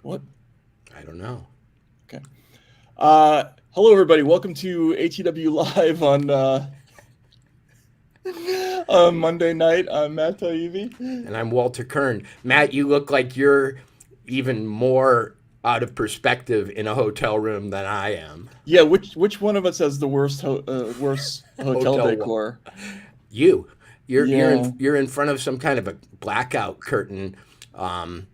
What? I don't know. Okay. Hello, everybody. Welcome to ATW Live on Monday night. I'm Matt Taibbi. And I'm Walter Kern. Matt, you look like you're even more out of perspective in a hotel room than I am. Yeah, which one of us has the worst hotel Hotel, decor? you, Yeah, you're in front of some kind of a blackout curtain. Um,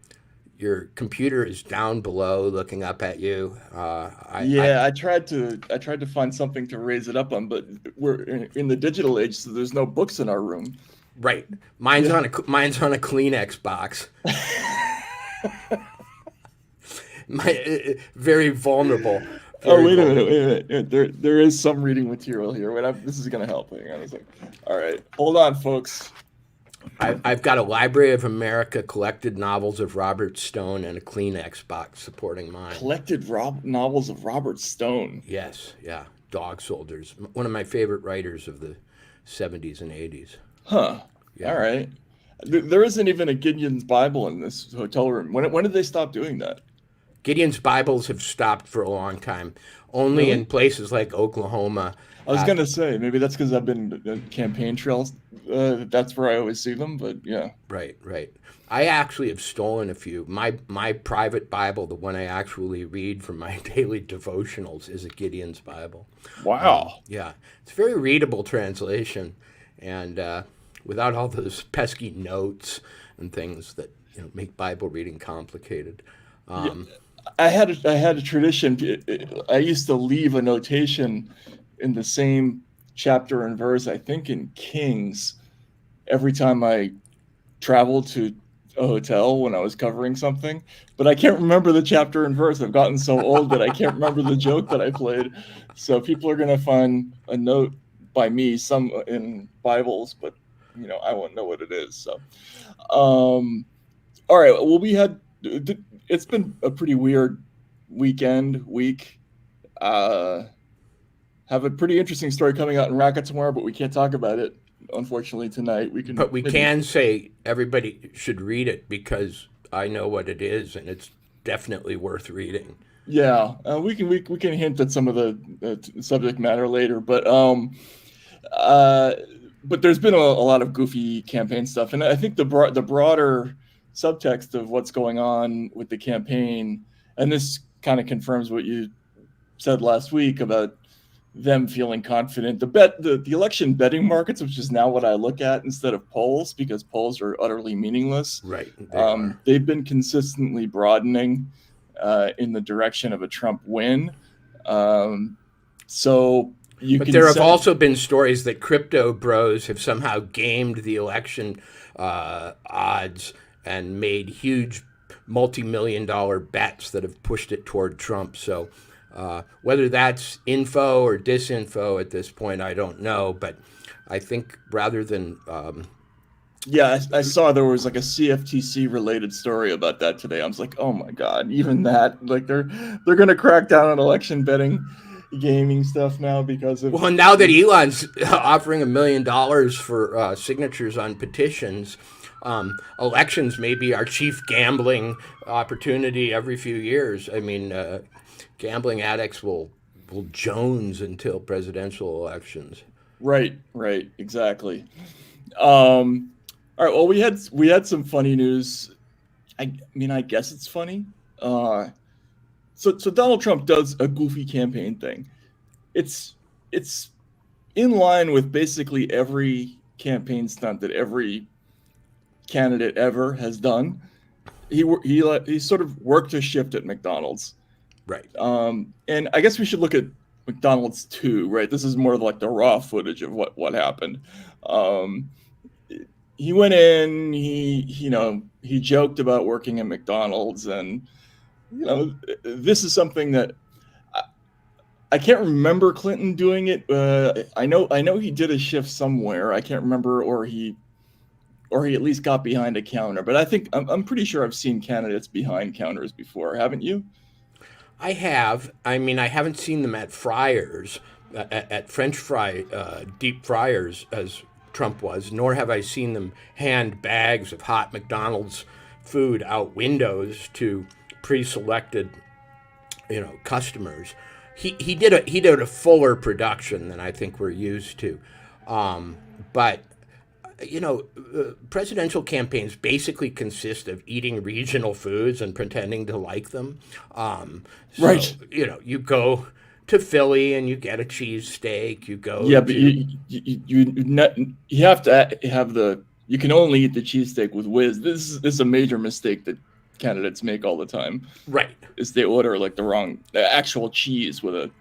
your computer is down below, looking up at you. I yeah. I tried to find something to raise it up on, but we're in the digital age, so there's no books in our room. right. Yeah. Mine's on a Kleenex box. Very vulnerable. Oh, Very wait a minute, vulnerable. wait a minute. There is some reading material here. This is gonna help. Hang on a second. All right, hold on, folks. I've got a Library of America collected novels of Robert Stone and a Kleenex box supporting mine. Collected novels of Robert Stone. Yes, yeah. Dog Soldiers. One of my favorite writers of the 70s and 80s. Huh. All Yeah. right. There isn't even a Gideon's Bible in this hotel room. When did they stop doing that? Gideon's Bibles have stopped for a long time. Only in Really? places like Oklahoma. I was gonna say maybe that's because I've been campaign trails. That's where I always see them. But yeah. Right, right. I actually have stolen a few. My private Bible, the one I actually read for my daily devotionals, is a Gideon's Bible. Wow. Yeah, it's a very readable translation, and without all those pesky notes and things that make Bible reading complicated. Yeah. Um, I had a tradition. I used to leave a notation in the same chapter and verse. I think in Kings every time I traveled to a hotel when I was covering something, but I can't remember the chapter and verse. I've gotten so old that I can't remember the joke that I played. So people are going to find a note by me, some in Bibles, but I won't know what it is. So, all right. Well, it's been a pretty weird week. Uh, have a pretty interesting story coming out in Racket tomorrow, but we can't talk about it unfortunately tonight. We can but we maybe. can say everybody should read it because I know what it is, and it's definitely worth reading. Yeah, we can hint at some of the subject matter later, uh, but there's been a lot of goofy campaign stuff, and I think the broader subtext of what's going on with the campaign, and this kind of confirms what you said last week about them feeling confident. The election betting markets, which is now what I look at instead of polls, because polls are utterly meaningless. Right, they are. They've been consistently broadening in the direction of a Trump win. Um, so you But can there have set. also been stories that crypto bros have somehow gamed the election odds and made huge multi-million dollar bets that have pushed it toward Trump. So whether that's info or disinfo at this point, I don't know. But I think rather than Yeah, I saw there was like a CFTC related story about that today. I was like, oh my god, even that, like they're gonna crack down on election betting, gaming stuff now because of. well, now that Elon's offering $1 million for signatures on petitions, elections may be our chief gambling opportunity every few years. I mean, gambling addicts will jones until presidential elections. Right, exactly. Um, all right. Well, we had some funny news. I mean, I guess it's funny. Uh, so Donald Trump does a goofy campaign thing. It's in line with basically every campaign stunt that every candidate ever has done. He sort of worked a shift at McDonald's. Right. And I guess we should look at McDonald's too, right? This is more like the raw footage of what happened. Um, he went in, he joked about working at McDonald's, and this is something that I, I can't remember Clinton doing it. I know he did a shift somewhere. I can't remember, or he at least got behind a counter. But I'm pretty sure I've seen candidates behind counters before, haven't you? I have. I mean, I haven't seen them at fryers, at French fry, deep fryers, as Trump was, nor have I seen them hand bags of hot McDonald's food out windows to pre-selected, customers. He did a fuller production than I think we're used to, but presidential campaigns basically consist of eating regional foods and pretending to like them. Right. You go to Philly and you get a cheesesteak. You go. Yeah, but you have to have you can only eat the cheesesteak with whiz. This is a major mistake that candidates make all the time. Right. Is they order like the actual cheese with a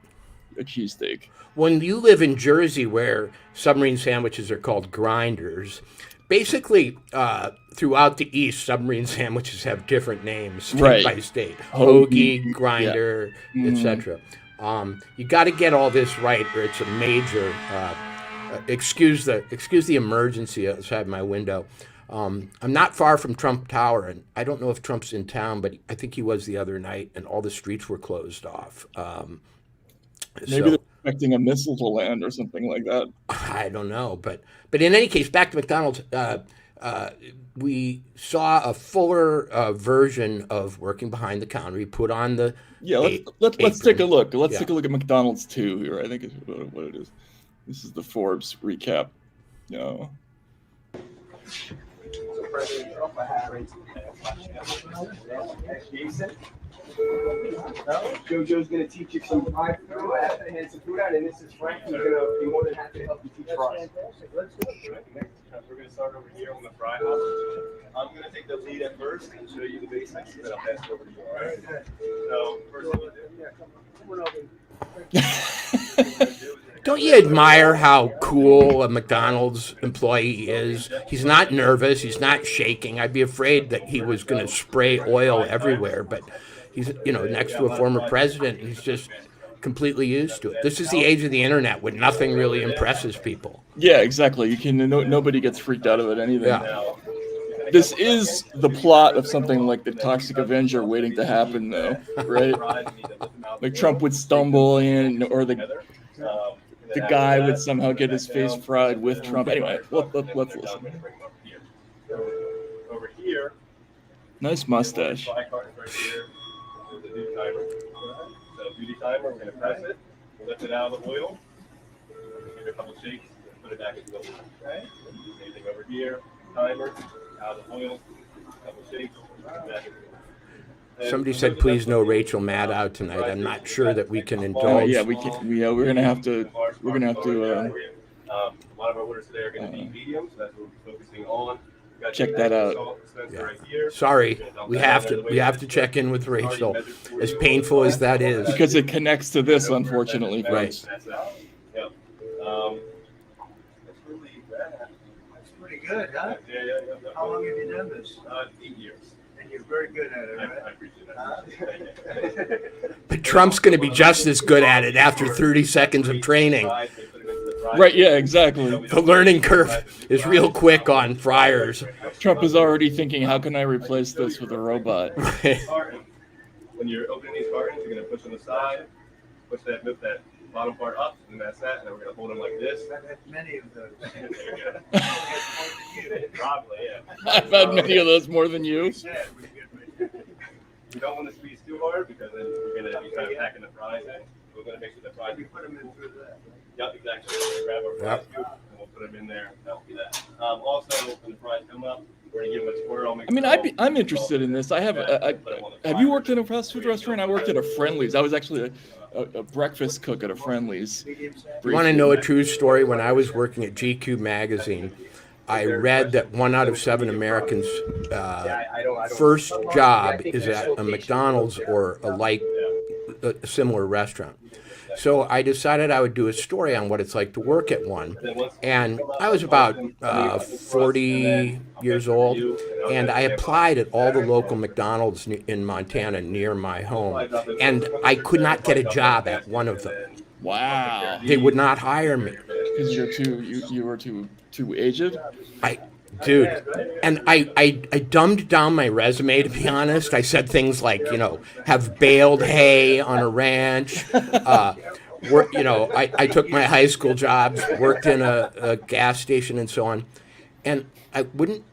cheesesteak. When you live in Jersey, where submarine sandwiches are called grinders, basically throughout the East, submarine sandwiches have different names state by state. Hoagie, grinder, etc. You got to get all this right, or it's a major. Excuse the emergency outside my window. I'm not far from Trump Tower, and I don't know if Trump's in town, but I think he was the other night, and all the streets were closed off. Maybe they're expecting a missile to land or something like that. I don't know, but in any case, back to McDonald's. We saw a fuller version of working behind the counter. We put on the let's take a look. Let's take a look at McDonald's 2 here. I think is what it is. This is the Forbes recap. No. President Trump Jojo's going to teach you some fried food. I have to hand some food out, and this is Frank, who's going to be more than happy to help you teach fries. Let's do it. We're going to start over here on the fry house. I'm going to take the lead at first and show you the basics, and then I'll pass it over to you. All right? So, first thing we'll do. Don't you admire how cool a McDonald's employee is? He's not nervous. He's not shaking. I'd be afraid that he was going to spray oil everywhere, but he's, next to a former president, and he's just completely used to it. This is the age of the internet when nothing really impresses people. Yeah, exactly. Nobody gets freaked out of it, anything. Yeah. This is the plot of something like the Toxic Avenger waiting to happen, though, right? Like Trump would stumble in, or the guy would somehow get his face fried with Trump. Anyway, let's listen. Over here. Nice mustache. Beauty timer, we're going to press it, lift it out of the oil, give it a couple shakes, put it back into the oil. Okay? Same thing over here, timer, out of the oil, couple shakes, back into the oil. Somebody said, "Please no Rachel Maddow tonight." I'm not sure that we can indulge. Yeah, we're gonna have to. We're gonna have to. A lot of our orders today are going to be medium, so that's what we're focusing on. Check that out. Yeah. Sorry, we have to check in with Rachel, as painful as that is, because it connects to this, unfortunately. Right. That's really bad. That's pretty good, huh? Yeah. How long have you done this? 8 years. And you're very good at it, right? I appreciate that. But Trump's going to be just as good at it after 30 seconds of training. Right, yeah, exactly. The learning curve is real quick on fryers. Trump is already thinking, how can I replace this with a robot? When you're opening these cartons, you're going to push on the side, push that bottom part up, and that's that. And then we're going to hold them like this. I've had many of those. Probably, yeah. I've had many of those more than you. We don't want to squeeze too hard because then you're going to be kind of packing the fries in. We're going to make sure the fries. We put them in through that. Yep, exactly. We'll grab our fries too, and we'll put them in there. That'll be that. Also, when the fries come up, we're gonna give them a swirl. I mean, I'm interested in this. Have you worked in a fast food restaurant? I worked at a Friendly's. I was actually a breakfast cook at a Friendly's. You want to know a true story? When I was working at GQ magazine, I read that 1 out of 7 Americans' first job is at a McDonald's or a similar restaurant. So I decided I would do a story on what it's like to work at one. And I was about 40 years old, and I applied at all the local McDonald's in Montana near my home. And I could not get a job at one of them. Wow. They would not hire me. Because you were too aged? Dude, and I dumbed down my resume, to be honest. I said things like, have baled hay on a ranch. I took my high school jobs, worked in a gas station and so on. And I wouldn't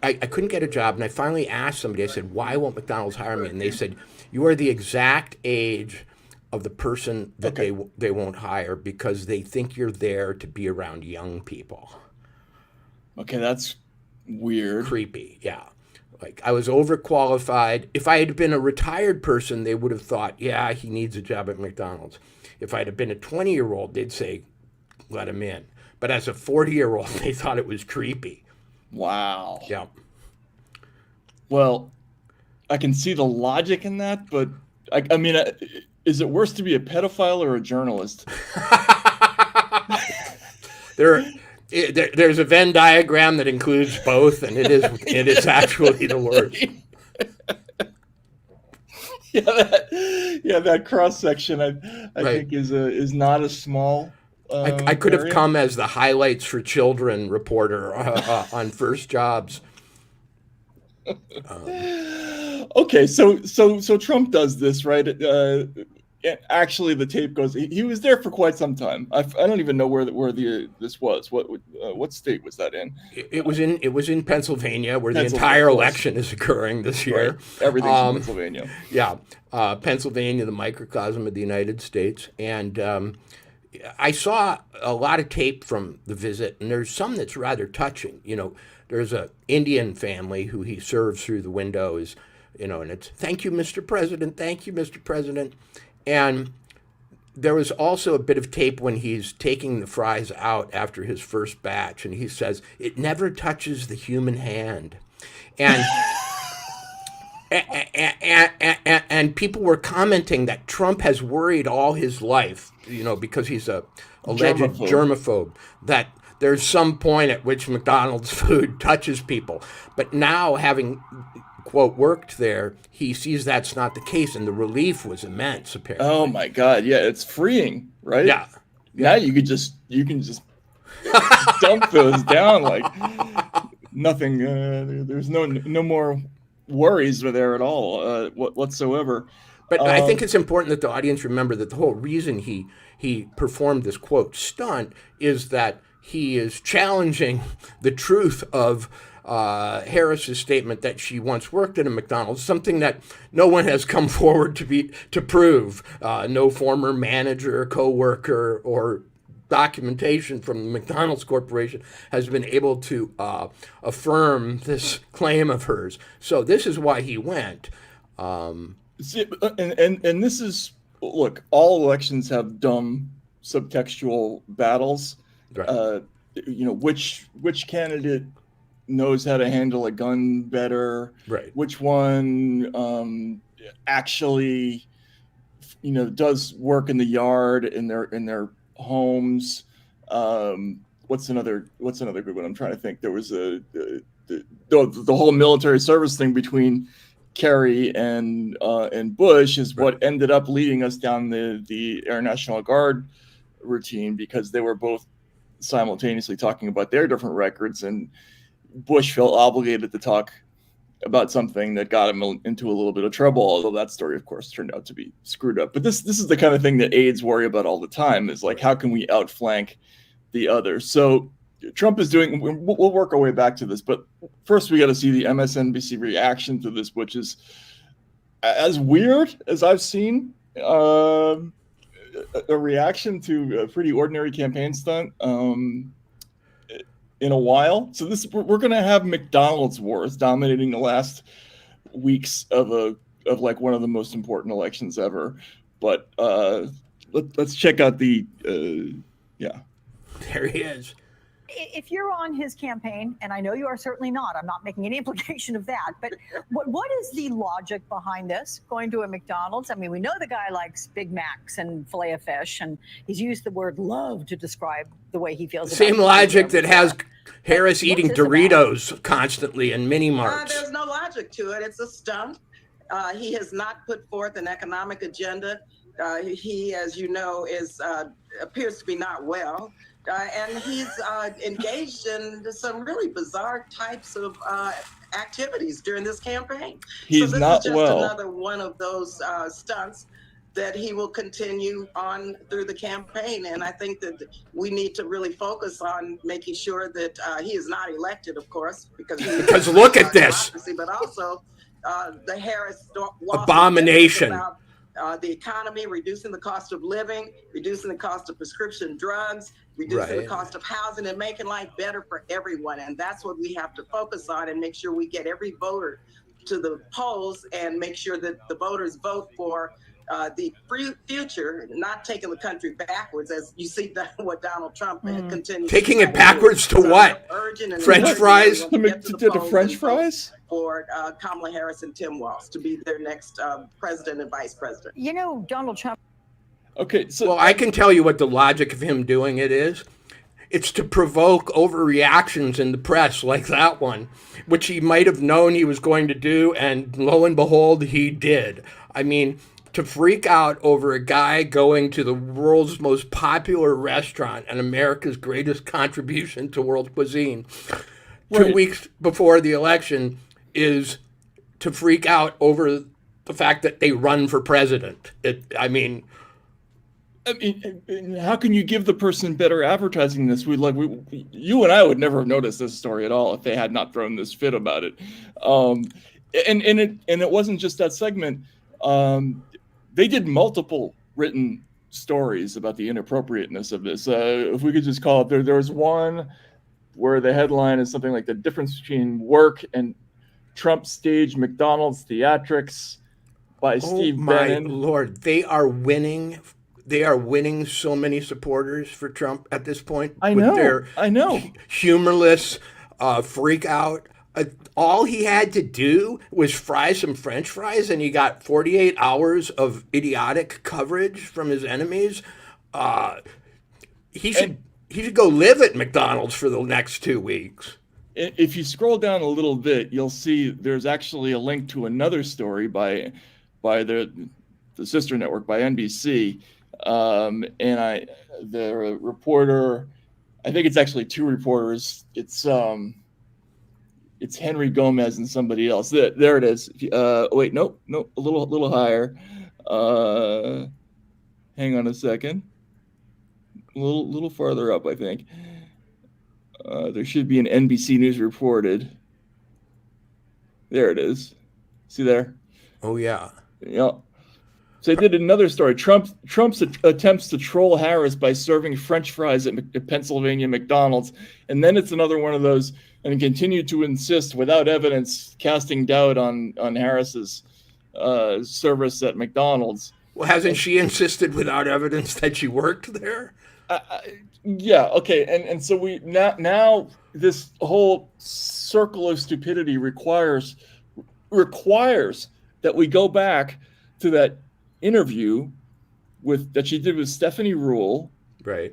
I couldn't get a job, and I finally asked somebody. I said, "Why won't McDonald's hire me?" And they said, "You are the exact age of the person that they won't hire because they think you're there to be around young people." Okay, that's weird. Creepy, yeah. Like I was overqualified. If I had been a retired person, they would have thought, "Yeah, he needs a job at McDonald's." If I'd have been a 20-year-old, they'd say, "Let him in." But as a 40-year-old, they thought it was creepy. Wow. Yeah. Well, I can see the logic in that, but I mean, is it worse to be a pedophile or a journalist? There's a Venn diagram that includes both, and it is actually the worst. That cross section I Right. think is not a small. I could have area. come as the highlights for children reporter on First Jobs. Okay, so Trump does this, right? Actually, the tape goes. He was there for quite some time. I don't even know where this was. What state was that in? It was in Pennsylvania, where the Pennsylvania, entire of course. election is occurring this year. Right. Everything's in Pennsylvania. Yeah, Pennsylvania, the microcosm of the United States, and I saw a lot of tape from the visit, and there's some that's rather touching. There's a Indian family who he serves through the windows, and it's "Thank you, Mr. President. Thank you, Mr. President." And there was also a bit of tape when he's taking the fries out after his first batch, and he says, "It never touches the human hand." And and people were commenting that Trump has worried all his life, because he's a alleged germaphobe, that there's some point at which McDonald's food touches people. But now, having, quote, worked there, he sees that's not the case, and the relief was immense, apparently. Oh my God! Yeah, it's freeing, right? Yeah. Now you can just dump those down like nothing. There's no more worries there at all whatsoever. But I think it's important that the audience remember that the whole reason he performed this, quote, stunt is that he is challenging the truth of Harris's statement that she once worked at a McDonald's, something that no one has come forward to prove. No former manager, coworker, or documentation from the McDonald's Corporation has been able to affirm this claim of hers. So this is why he went. See, and this is, look, all elections have dumb subtextual battles. Right. Which candidate knows how to handle a gun better? Right. Which one actually, does work in the yard in their homes? What's another good one? I'm trying to think. There was the whole military service thing between Kerry and Bush is what ended up leading us down the Air National Guard routine, because they were both simultaneously talking about their different records, and Bush felt obligated to talk about something that got him into a little bit of trouble, although that story, of course, turned out to be screwed up. But this is the kind of thing that aides worry about all the time, is like, how can we outflank the other? So Trump is doing, we'll work our way back to this, but first we got to see the MSNBC reaction to this, which is as weird as I've seen a reaction to a pretty ordinary campaign stunt in a while. So we're going to have McDonald's wars dominating the last weeks of like one of the most important elections ever. But let's check out the There he is. If you're on his campaign, and I know you are certainly not, I'm not making any implication of that, but what is the logic behind this, going to a McDonald's? I mean, we know the guy likes Big Macs and filet of fish, and he's used the word love to describe the way he feels. Same logic that has Harris eating Doritos constantly in mini marts. There's no logic to it. It's a stunt. He has not put forth an economic agenda. He, as you know, appears to be not well. And he's engaged in some really bizarre types of activities during this campaign. He's so this not is just well. another one of those stunts that he will continue on through the campaign. And I think that we need to really focus on making sure that he is not elected, of course, because look at this. But also the Harris abomination about the economy, reducing the cost of living, reducing the cost of prescription drugs, reducing the cost of housing, and making life better for everyone. And that's what we have to focus on and make sure we get every voter to the polls and make sure that the voters vote for the future, not taking the country backwards, as you see what Donald Trump continues. Taking it backwards to what? French fries? To the French fries? For Kamala Harris and Tim Walz to be their next president and vice president. You know, Donald Trump. Okay, so well, I can tell you what the logic of him doing it is. It's to provoke overreactions in the press like that one, which he might have known he was going to do, and lo and behold, he did. I mean, to freak out over a guy going to the world's most popular restaurant and America's greatest contribution to world cuisine 2 weeks before the election is to freak out over the fact that they run for president. I mean, how can you give the person better advertising this? You and I would never have noticed this story at all if they had not thrown this fit about it. And it wasn't just that segment. They did multiple written stories about the inappropriateness of this. If we could just call it, there was one where the headline is something like the difference between work and Trump staged McDonald's theatrics by Steve Bannon. Oh my Lord, they are winning. They are winning so many supporters for Trump at this point. I know. Humorless freak out. All he had to do was fry some French fries, and he got 48 hours of idiotic coverage from his enemies. He should go live at McDonald's for the next 2 weeks. If you scroll down a little bit, you'll see there's actually a link to another story by the sister network, by NBC. And the reporter, I think it's actually two reporters. It's Henry Gomez and somebody else. There it is. Wait, nope, a little higher. Hang on a second. A little farther up, I think. There should be an NBC News reported. There it is. See there? Oh yeah. Yeah. So they did another story. Trump's attempts to troll Harris by serving French fries at Pennsylvania McDonald's, and then it's another one of those, and continued to insist without evidence, casting doubt on Harris's service at McDonald's. Well, hasn't she insisted without evidence that she worked there? Yeah. Okay. And so we now this whole circle of stupidity requires that we go back to that interview that she did with Stephanie Ruhle, right,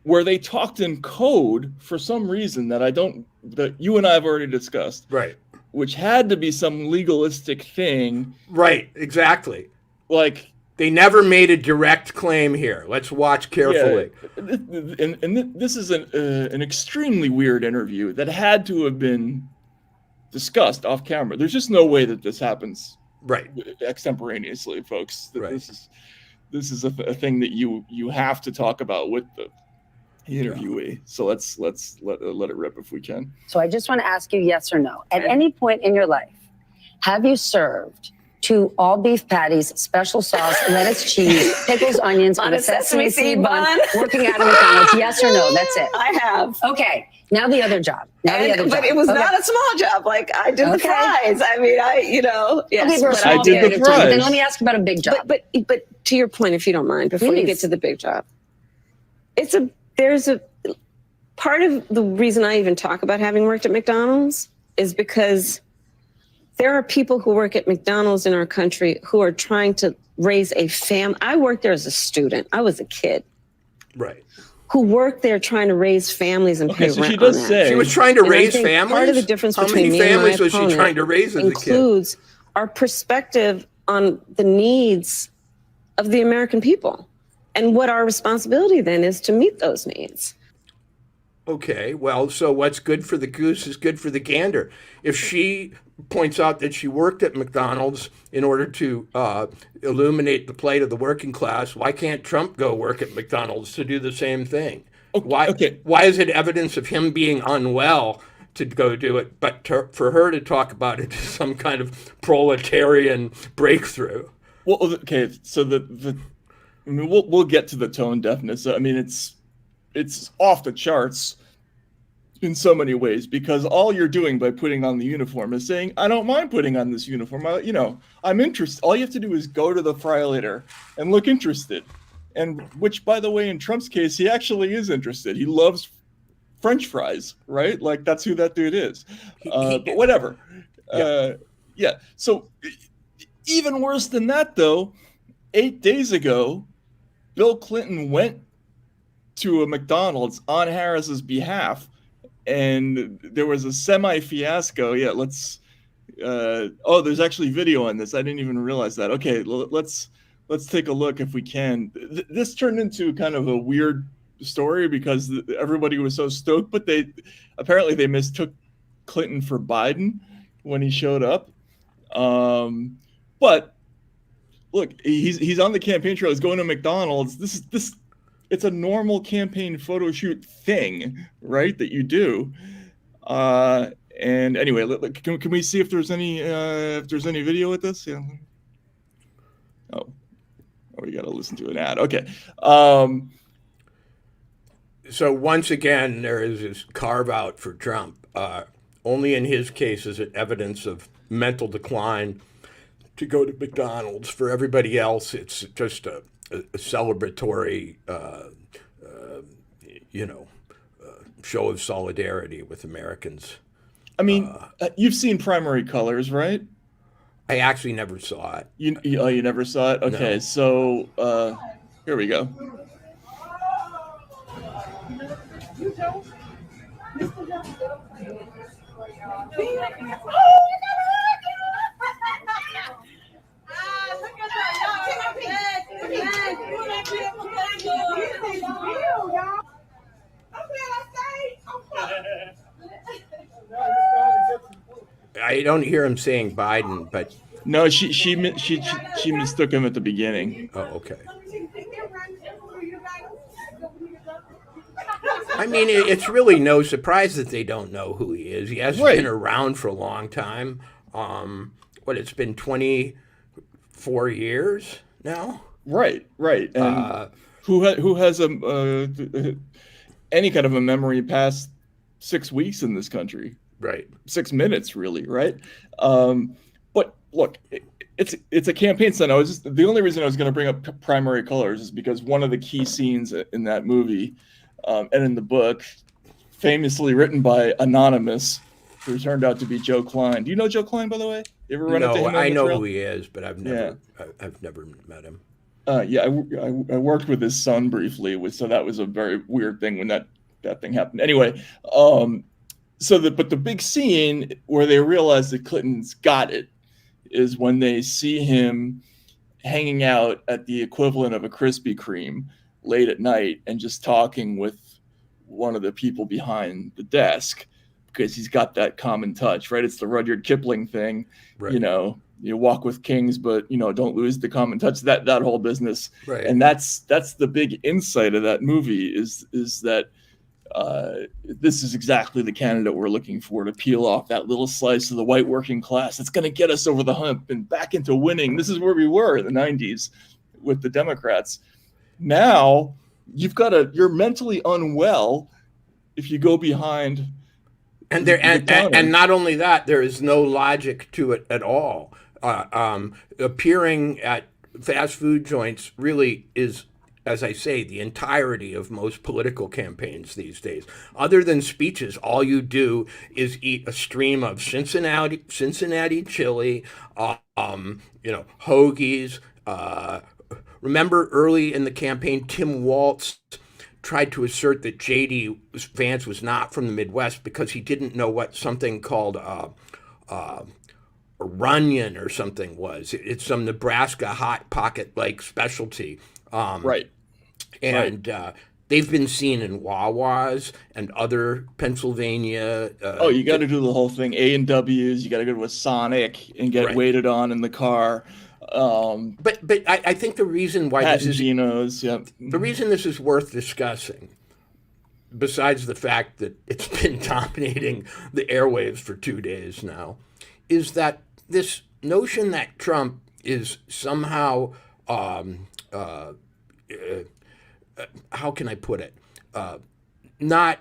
where they talked in code for some reason that you and I have already discussed, right, which had to be some legalistic thing, right? Exactly. Like, they never made a direct claim here. Let's watch carefully. Yeah, and this is an extremely weird interview that had to have been discussed off camera. There's just no way that this happens right extemporaneously, folks. Right. This is a thing that you have to talk about with the interviewee. Yeah. So let's let it rip if we can. So I just want to ask you yes or no. At any point in your life, have you served 2 all beef patties, special sauce, lettuce, cheese, pickles, onions on a sesame seed bun, working out of McDonald's? Yes or no? That's it. I have. Okay. Now the other job. But it was not a small job. Like, I did the fries. I mean, yes. Okay, I did the fries. Then let me ask about a big job. But to your point, if you don't mind, before you get to the big job, there's a part of the reason I even talk about having worked at McDonald's is because there are people who work at McDonald's in our country who are trying to raise a family. I worked there as a student. I was a kid. Right. Who worked there trying to raise families and pay so rent she does on that. say she was trying to And raise I think families. Part of the difference How between many me and my families was she opponent trying to raise as a kid? includes our perspective on the needs of the American people and what our responsibility then is to meet those needs. Okay, well, so what's good for the goose is good for the gander. If she points out that she worked at McDonald's in order to illuminate the plight of the working class, why can't Trump go work at McDonald's to do the same thing? Okay, okay. Why is it evidence of him being unwell to go do it, but for her to talk about it is some kind of proletarian breakthrough? Well, okay. So I mean, we'll get to the tone deafness. I mean, it's off the charts in so many ways, because all you're doing by putting on the uniform is saying, I don't mind putting on this uniform. I'm interested. All you have to do is go to the fry later and look interested. And which, by the way, in Trump's case, he actually is interested. He loves French fries, right? Like, that's who that dude is. But whatever. Yeah. So even worse than that, though, 8 days ago, Bill Clinton went to a McDonald's on Harris's behalf, and there was a semi-fiasco. Yeah, there's actually video on this. I didn't even realize that. Okay, let's take a look if we can. This turned into kind of a weird story because everybody was so stoked, but they apparently mistook Clinton for Biden when he showed up. But look, he's on the campaign trail. He's going to McDonald's. It's a normal campaign photo shoot thing, right? That you do. And anyway, can we see if there's any video with this? Yeah. Oh, you got to listen to an ad. Okay. So once again, there is this carve out for Trump. Only in his case is it evidence of mental decline to go to McDonald's. For everybody else, it's just a celebratory, show of solidarity with Americans. I mean, you've seen Primary Colors, right? I actually never saw it. You never saw it? Okay, No. So here we go. I don't hear him saying Biden, but No, she mistook him at the beginning. oh, okay. I mean, it's really no surprise that they don't know who he is. He hasn't Right. been around for a long time. It's been 24 years now? Right. And who has any kind of a memory past 6 weeks in this country? Right. 6 minutes, really, right? But look, it's a campaign stunt. The only reason I was going to bring up Primary Colors is because one of the key scenes in that movie, and in the book, famously written by Anonymous, who turned out to be Joe Klein. Do you know Joe Klein, by the way? You ever run into him? No, on I the know trail? who he is, but I've never met him. Yeah, I worked with his son briefly, so that was a very weird thing when that thing happened. Anyway, but the big scene where they realize that Clinton's got it is when they see him hanging out at the equivalent of a Krispy Kreme late at night and just talking with one of the people behind the desk, because he's got that common touch, right? It's the Rudyard Kipling thing, Right. You walk with kings, but don't lose the common touch. That whole business, Right. and that's the big insight of that movie is that this is exactly the candidate we're looking for to peel off that little slice of the white working class that's going to get us over the hump and back into winning. This is where we were in the 90s with the Democrats. Now you're mentally unwell if you go behind. And counter. and not only that, there is no logic to it at all. Appearing at fast food joints really is, as I say, the entirety of most political campaigns these days. Other than speeches, all you do is eat a stream of Cincinnati chili, hoagies. Remember early in the campaign, Tim Walz tried to assert that J.D. Vance was not from the Midwest because he didn't know what something called a runyon or something was. It's some Nebraska hot pocket like specialty. Right. And they've been seen in Wawas and other Pennsylvania. Oh, you got to do the whole thing. A&Ws. You got to go to a Sonic and get Right. waited on in the car. But I think the reason why Pat this and is Geno's. Yep. the reason this is worth discussing, besides the fact that it's been dominating the airwaves for 2 days now, is that this notion that Trump is somehow, how can I put it, not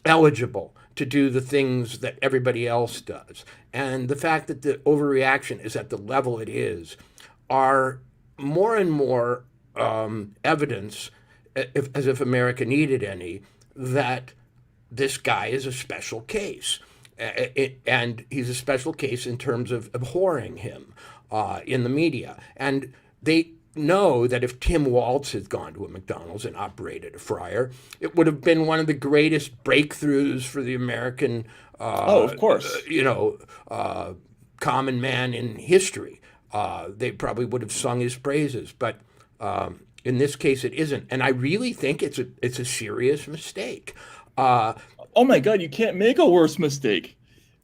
eligible to do the things that everybody else does, and the fact that the overreaction is at the level it is, are more and more evidence, as if America needed any, that this guy is a special case. And he's a special case in terms of abhorring him in the media. And they know that if Tim Waltz had gone to a McDonald's and operated a fryer, it would have been one of the greatest breakthroughs for the American, Of course. common man in history. They probably would have sung his praises, but in this case, it isn't. And I really think it's a serious mistake. Oh my God, you can't make a worse mistake.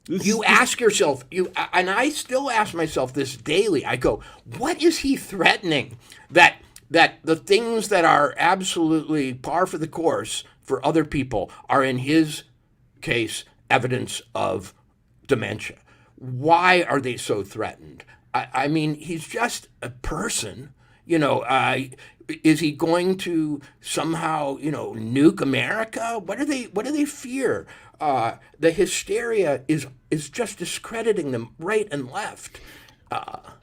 You ask yourself, and I still ask myself this daily. I go, what is he threatening? That the things that are absolutely par for the course for other people are, in his case, evidence of dementia. Why are they so threatened? I mean, he's just a person. Is he going to somehow, nuke America? What do they fear? The hysteria is just discrediting them right and left.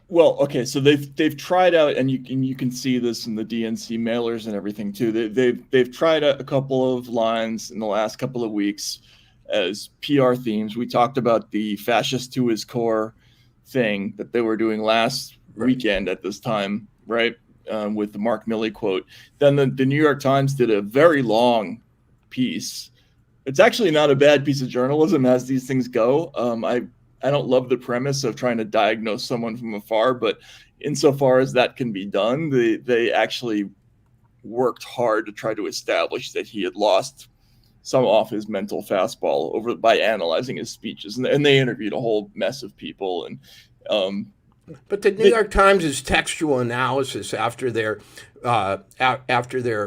Well, okay, so they've tried out, and you can see this in the DNC mailers and everything too. They've tried out a couple of lines in the last couple of weeks as PR themes. We talked about the fascist to his core thing that they were doing last weekend at this time, right? With the Mark Milley quote. Then the New York Times did a very long piece. It's actually not a bad piece of journalism as these things go. I don't love the premise of trying to diagnose someone from afar, but insofar as that can be done, they actually worked hard to try to establish that he had lost some off his mental fastball by analyzing his speeches, and they interviewed a whole mess of people. And but the New York Times' textual analysis after their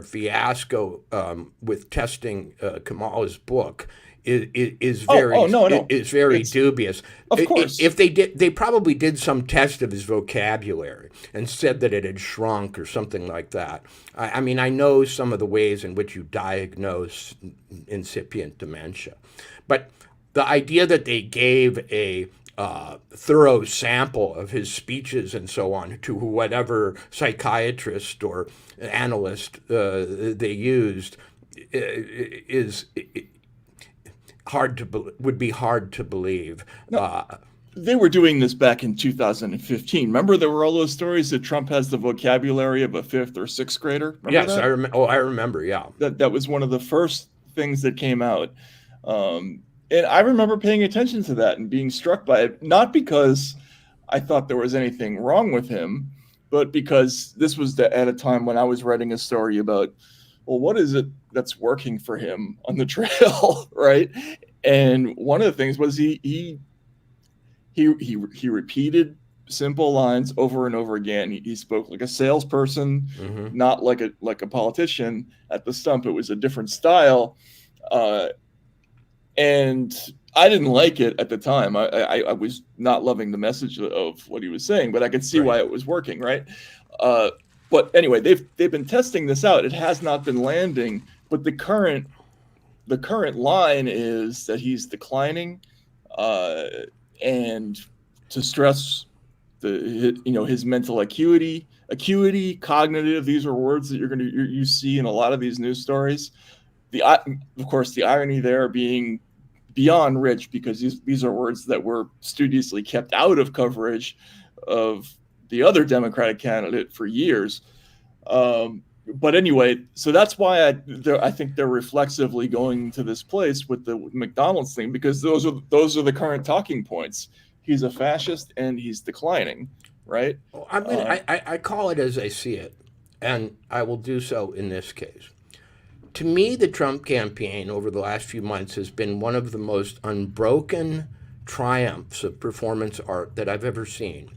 fiasco with testing Kamala's book is very dubious. Of course, if they probably did some test of his vocabulary and said that it had shrunk or something like that. I mean, I know some of the ways in which you diagnose incipient dementia, but the idea that they gave a thorough sample of his speeches and so on to whatever psychiatrist or analyst they used is would be hard to believe. No, they were doing this back in 2015. Remember, there were all those stories that Trump has the vocabulary of a 5th or 6th grader. Remember yes, that? I remember. Yeah, that was one of the first things that came out. And I remember paying attention to that and being struck by it, not because I thought there was anything wrong with him, but because this was at a time when I was writing a story about, well, what is it that's working for him on the trail, right? And one of the things was he repeated simple lines over and over again. He spoke like a salesperson, not like a politician at the stump. It was a different style. And I didn't like it at the time. I was not loving the message of what he was saying, but I could see why it was working, right? But anyway, they've been testing this out. It has not been landing, but the current line is that he's declining, and to stress his mental acuity, cognitive. These are words that you see in a lot of these news stories. Of course, the irony there being beyond rich, because these are words that were studiously kept out of coverage of the other Democratic candidate for years. But anyway, so that's why I think they're reflexively going to this place with the McDonald's thing, because those are the current talking points. He's a fascist and he's declining, right? I mean, I call it as I see it. and I will do so in this case. To me, the Trump campaign over the last few months has been one of the most unbroken triumphs of performance art that I've ever seen.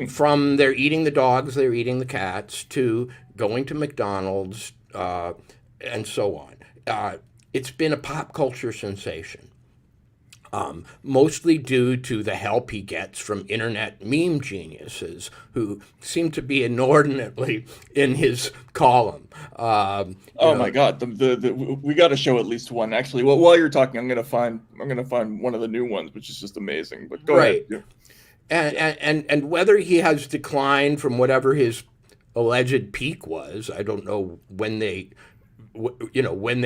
From they're eating the dogs, they're eating the cats, to going to McDonald's, and so on. It's been a pop culture sensation. Mostly due to the help he gets from internet meme geniuses who seem to be inordinately in his column. My God, we got to show at least one. Actually, well, while you're talking, I'm gonna find one of the new ones, which is just amazing. But go ahead. Yeah. And whether he has declined from whatever his alleged peak was, I don't know when they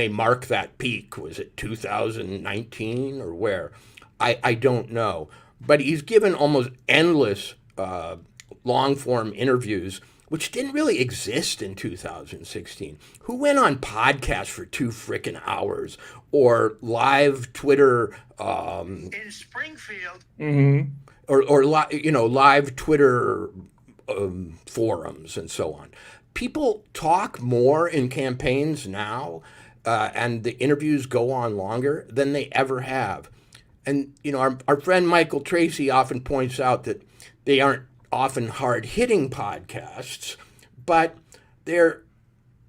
mark that peak. Was it 2019 or where? I don't know. But he's given almost endless long form interviews, which didn't really exist in 2016. Who went on podcasts for 2 frickin' hours or live Twitter In Springfield. Mm-hmm. or live Twitter forums and so on? People talk more in campaigns now, and the interviews go on longer than they ever have. And, our friend Michael Tracy often points out that they aren't often hard-hitting podcasts, but they're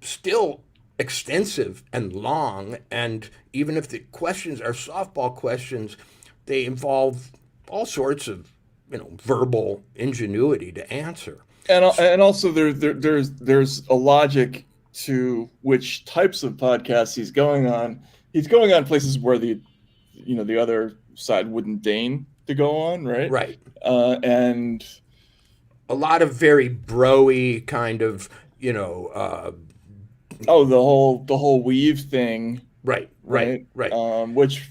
still extensive and long, and even if the questions are softball questions, they involve all sorts of, verbal ingenuity to answer. And also there's a logic to which types of podcasts he's going on. He's going on places where the other side wouldn't deign to go on, right? Right. And a lot of very bro-y kind of, the whole weave thing. Right. Which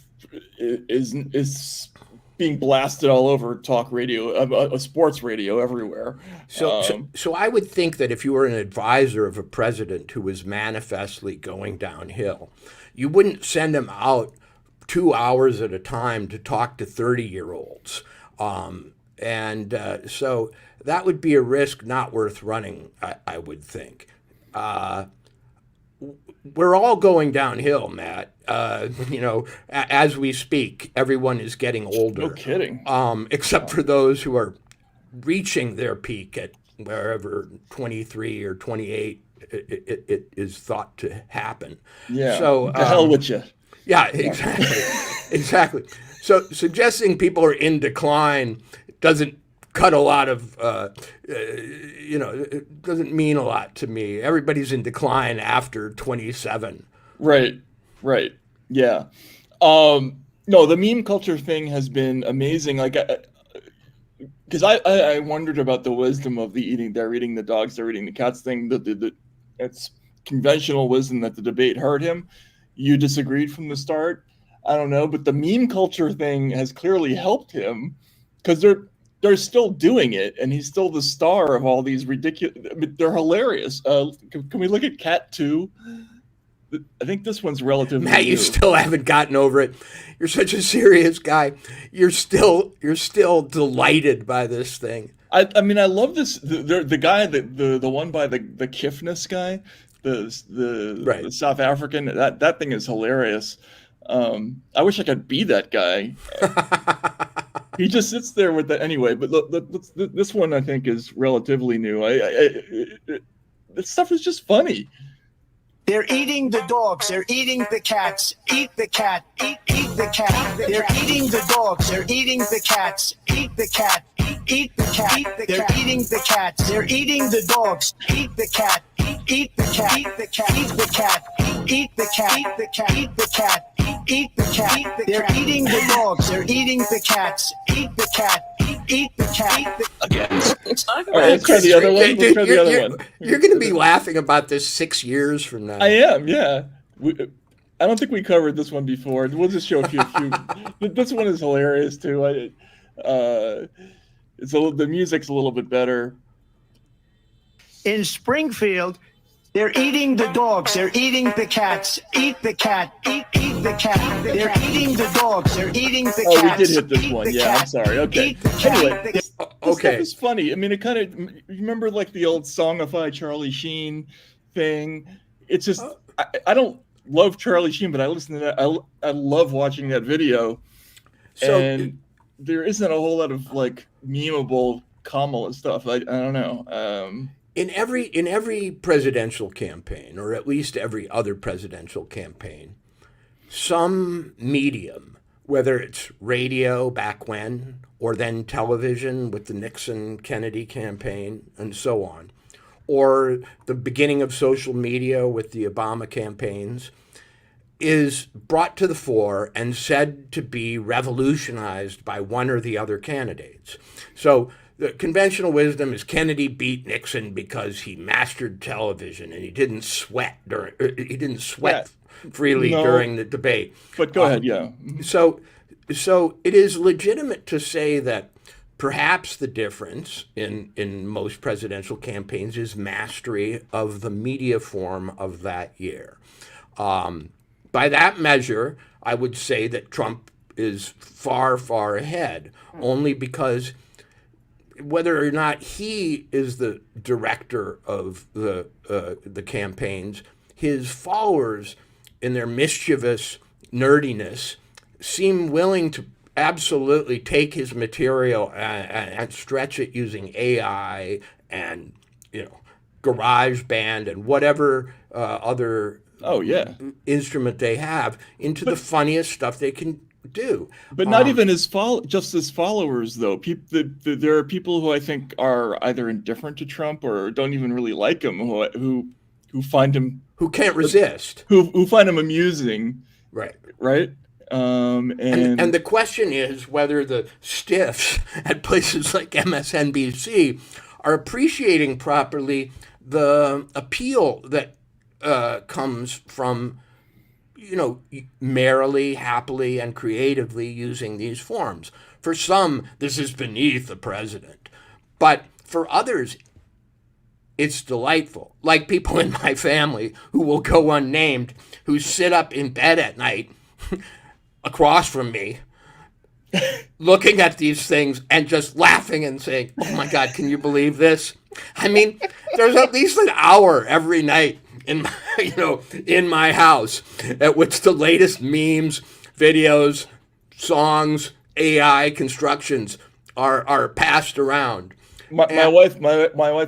is being blasted all over talk radio, sports radio everywhere. So I would think that if you were an advisor of a president who was manifestly going downhill, you wouldn't send him out 2 hours at a time to talk to 30-year-olds. So that would be a risk not worth running, I would think. We're all going downhill, Matt. As we speak, everyone is getting older. No kidding. Except for those who are reaching their peak at wherever 23 or 28 it is thought to happen. Yeah. So the hell with you. Yeah, exactly. Exactly. So suggesting people are in decline doesn't cut a lot of, it doesn't mean a lot to me. Everybody's in decline after 27. Right. Yeah. No, the meme culture thing has been amazing. Like, because I wondered about the wisdom of they're eating the dogs, they're eating the cats thing. It's conventional wisdom that the debate hurt him. You disagreed from the start. I don't know, but the meme culture thing has clearly helped him because they're still doing it, and he's still the star of all these ridiculous. I mean, they're hilarious. Can we look at Cat 2? I think this one's relatively Matt, new. you still haven't gotten over it. You're such a serious guy. You're still delighted by this thing. I mean, I love this. The guy the one by the Kifness guy, the South African. That thing is hilarious. I wish I could be that guy. He just sits there with that anyway. But this one I think is relatively new. This stuff is just funny. They're eating the dogs. They're eating the cats. Eat the cat. Eat the cat. They're eating the dogs. They're eating the cats. Eat the cat. Eat the cat. They're eating the cats. They're eating the dogs. Eat the cat. Eat the cat. Eat the cat. Eat the cat. Eat the cat. Eat the cat. Eat the cat. Eat the cat. They're eating the dogs. They're eating the cats. Eat the cat. Eat the cat. Again. All right, let's try the other one. Let's try the other one. You're going to be laughing about this 6 years from now. I am, yeah. I don't think we covered this one before. We'll just show a few. This one is hilarious too. The music's a little bit better. In Springfield, they're eating the dogs. They're eating the cats. Eat the cat. Eat the cat. They're eating the dogs. They're eating the cats. Oh, we did hit this one. Yeah, I'm sorry. Okay. Anyway, This stuff Okay. is funny. I mean, it kind of, you remember like the old Songify Charlie Sheen thing? It's just, I don't love Charlie Sheen, but I listen to that. I love watching that video. So And there isn't a whole lot of like memeable Kamala stuff. I don't know. in every presidential campaign, or at least every other presidential campaign, some medium, whether it's radio back when, or then television with the Nixon Kennedy campaign and so on, or the beginning of social media with the Obama campaigns, is brought to the fore and said to be revolutionized by one or the other candidates. So the conventional wisdom is Kennedy beat Nixon because he mastered television and he didn't sweat freely during the debate. But go ahead, yeah. So it is legitimate to say that perhaps the difference in most presidential campaigns is mastery of the media form of that year. By that measure, I would say that Trump is far, far ahead, only because whether or not he is the director of the campaigns, his followers, in their mischievous nerdiness, seem willing to absolutely take his material and stretch it using AI and GarageBand and whatever other instrument they have into the funniest stuff they can do. But not even just his followers, though. There are people who I think are either indifferent to Trump or don't even really like him, who find him, who can't resist, who find him amusing. Right. And the question is whether the stiffs at places like MSNBC are appreciating properly the appeal that comes from, merrily, happily, and creatively using these forms. For some, this is beneath the president. But for others, it's delightful. Like people in my family who will go unnamed, who sit up in bed at night across from me, looking at these things and just laughing and saying, "Oh my God, can you believe this?" I mean, there's at least an hour every night in my house at which the latest memes, videos, songs, AI constructions are passed around. My wife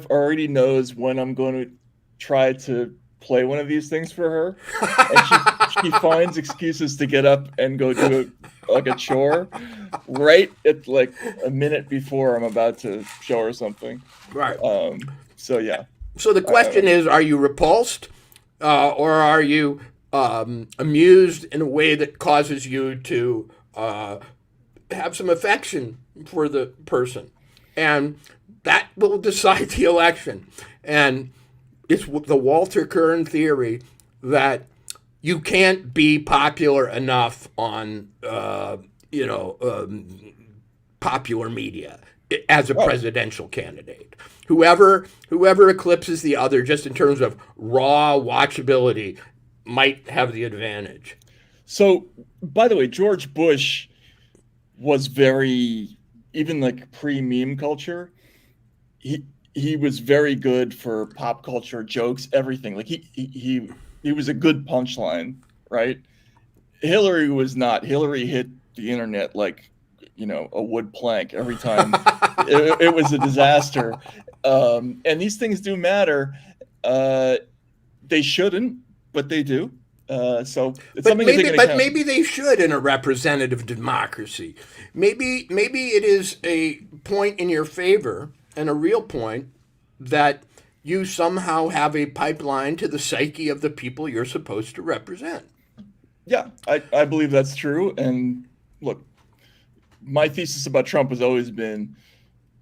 already knows when I'm going to try to play one of these things for her, and she finds excuses to get up and go do a chore right at like a minute before I'm about to show her something. Right. So yeah. So the question is, are you repulsed, or are you amused in a way that causes you to have some affection for the person? And that will decide the election. And it's the Walter Kern theory that you can't be popular enough on, popular media as a presidential candidate. Whoever eclipses the other, just in terms of raw watchability, might have the advantage. So, by the way, George Bush was very, even like pre-meme culture, he was very good for pop culture jokes, everything. Like he was a good punchline, right? Hillary was not. Hillary hit the internet like, a wood plank every time. it was a disaster. And these things do matter. They shouldn't, but they do. So it's something to take into account. Maybe they should in a representative democracy. Maybe it is a point in your favor, and a real point, that you somehow have a pipeline to the psyche of the people you're supposed to represent. Yeah, I believe that's true. And look, my thesis about Trump has always been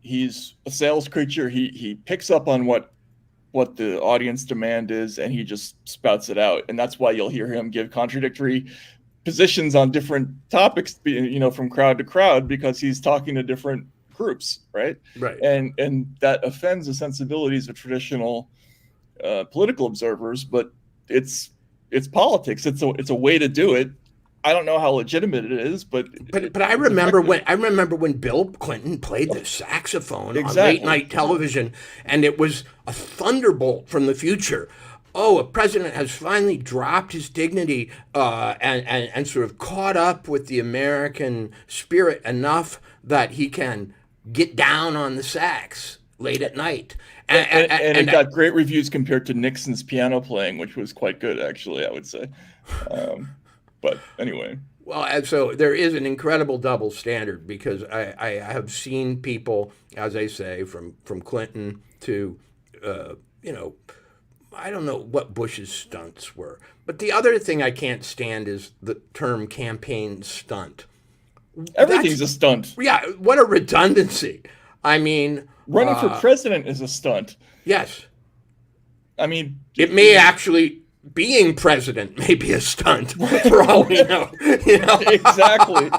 he's a sales creature. He picks up on what the audience demand is, and he just spouts it out. And that's why you'll hear him give contradictory positions on different topics, from crowd to crowd, because he's talking to different groups, right? Right. And that offends the sensibilities of traditional political observers, but it's politics. It's a way to do it. I don't know how legitimate it is, but I remember when Bill Clinton played the saxophone on late night television, and it was a thunderbolt from the future. Oh, a president has finally dropped his dignity and sort of caught up with the American spirit enough that he can get down on the sax late at night. And it got great reviews compared to Nixon's piano playing, which was quite good, actually, I would say. But anyway. Well, and so there is an incredible double standard, because I have seen people, as I say, from Clinton to, I don't know what Bush's stunts were. But the other thing I can't stand is the term campaign stunt. Everything's a stunt. Yeah, what a redundancy. I mean, running for president is a stunt. Yes. I mean, it may actually, being president may be a stunt for all we know. Exactly.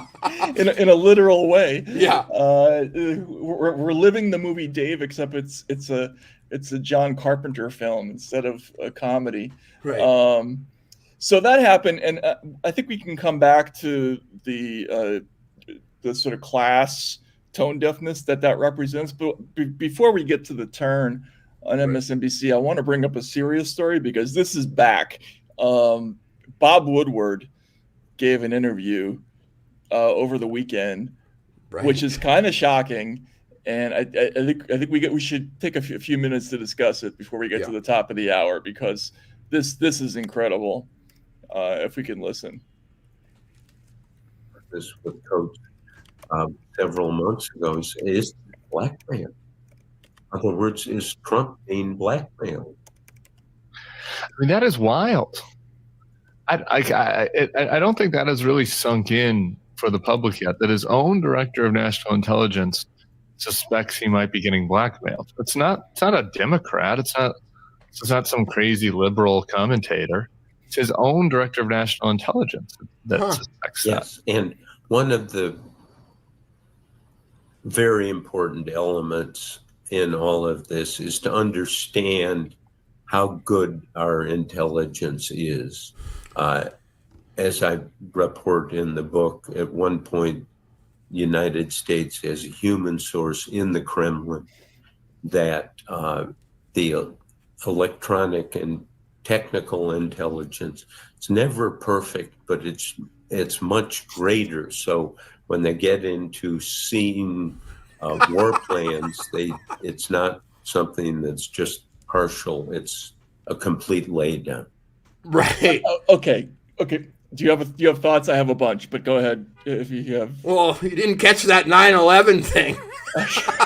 In a literal way. Yeah. We're living the movie Dave, except it's a John Carpenter film instead of a comedy. Right. So that happened, and I think we can come back to the sort of class tone deafness that represents. But before we get to the turn on MSNBC, I want to bring up a serious story, because this is back. Bob Woodward gave an interview over the weekend, which is kind of shocking. And I think we should take a few minutes to discuss it before we get to the top of the hour, because this is incredible. If we can listen. This with Coach several months ago. He said, "Is blackmail? In other words, is Trump being blackmailed?" I mean, that is wild. I don't think that has really sunk in for the public yet, that his own director of national intelligence suspects he might be getting blackmailed. It's not a Democrat. It's not some crazy liberal commentator. It's his own director of national intelligence that suspects that. Yes, and one of the very important elements in all of this is to understand how good our intelligence is. As I report in the book, at one point, the United States has a human source in the Kremlin that the electronic and technical intelligence, it's never perfect, but it's much greater. So when they get into seeing war plans, it's not something that's just partial. It's a complete laydown. Right. Okay. Do you have thoughts? I have a bunch, but go ahead if you have. Well, you didn't catch that 9/11 thing.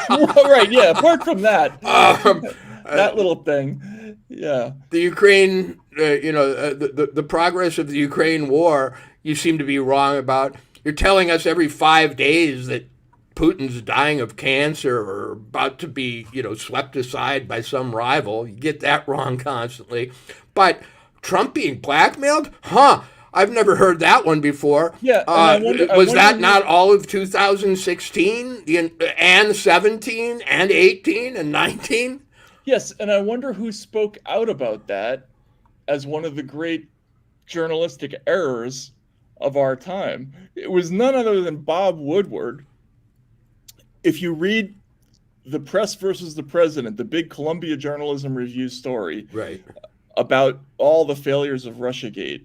Right. Yeah. Apart from that, that little thing. Yeah. The Ukraine, the progress of the Ukraine war, you seem to be wrong about. You're telling us every 5 days that Putin's dying of cancer or about to be, swept aside by some rival. You get that wrong constantly. But Trump being blackmailed? I've never heard that one before. Yeah. Was that not all of 2016 and 17 and 18 and 19? Yes, and I wonder who spoke out about that as one of the great journalistic errors of our time. It was none other than Bob Woodward. If you read The Press versus the President, the big Columbia Journalism Review story about all the failures of Russiagate,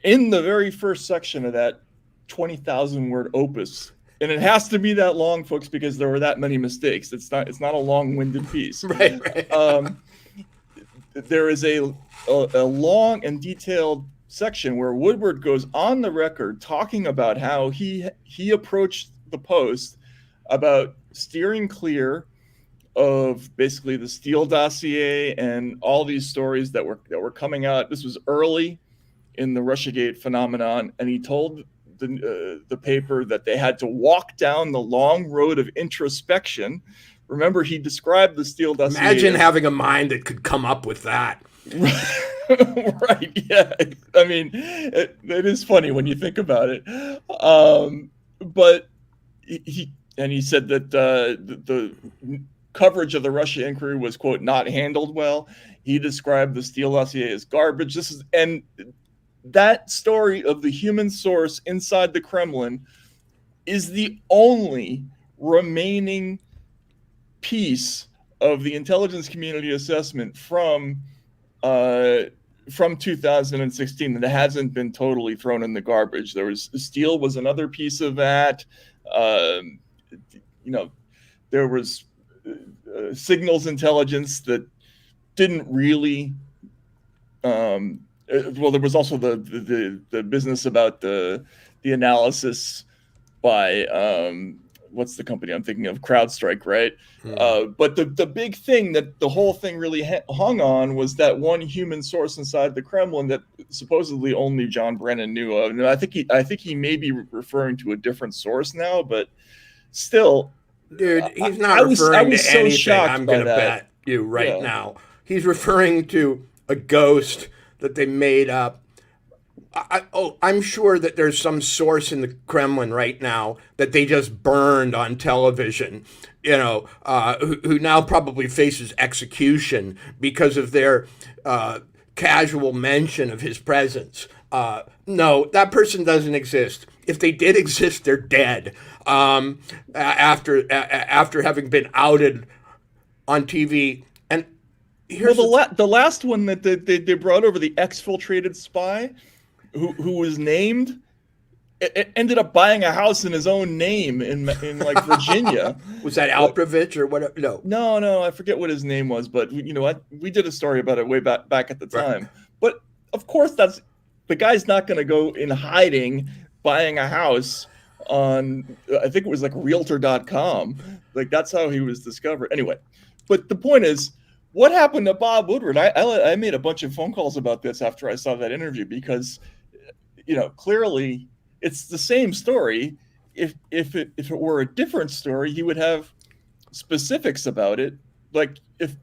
in the very first section of that 20,000-word opus, and it has to be that long, folks, because there were that many mistakes. It's not a long-winded piece. Right. There is a long and detailed section where Woodward goes on the record talking about how he approached the Post about steering clear of basically the Steele dossier and all these stories that were coming out. This was early in the Russiagate phenomenon, and he told the paper that they had to walk down the long road of introspection. Remember, he described the Steele dossier. Imagine having a mind that could come up with that. Right. Yeah. I mean, it is funny when you think about it. But he said that the coverage of the Russia inquiry was, quote, not handled well. He described the Steele dossier as garbage. that story of the human source inside the Kremlin is the only remaining piece of the intelligence community assessment from 2016 that hasn't been totally thrown in the garbage. Steele was another piece of that. There was signals intelligence that didn't really. There was also the business about the analysis by what's the company I'm thinking of? CrowdStrike, right? But the big thing that the whole thing really hung on was that one human source inside the Kremlin that supposedly only John Brennan knew of. And I think he may be referring to a different source now, but still, dude, he's not referring to anything. I'm going to bet you right now. He's referring to a ghost that they made up. I'm sure that there's some source in the Kremlin right now that they just burned on television, who now probably faces execution because of their casual mention of his presence. No, that person doesn't exist. If they did exist, they're dead. After having been outed on TV. And here's the last one that they brought over, the exfiltrated spy, who was named, it ended up buying a house in his own name in like Virginia. Was that Alprovich or whatever? No, I forget what his name was, but you know what? We did a story about it way back at the time. Right. But of course, the guy's not going to go in hiding buying a house on, I think it was like Realtor.com. Like that's how he was discovered. Anyway, but the point is, what happened to Bob Woodward? I made a bunch of phone calls about this after I saw that interview because, clearly it's the same story. If it were a different story, he would have specifics about it. Like an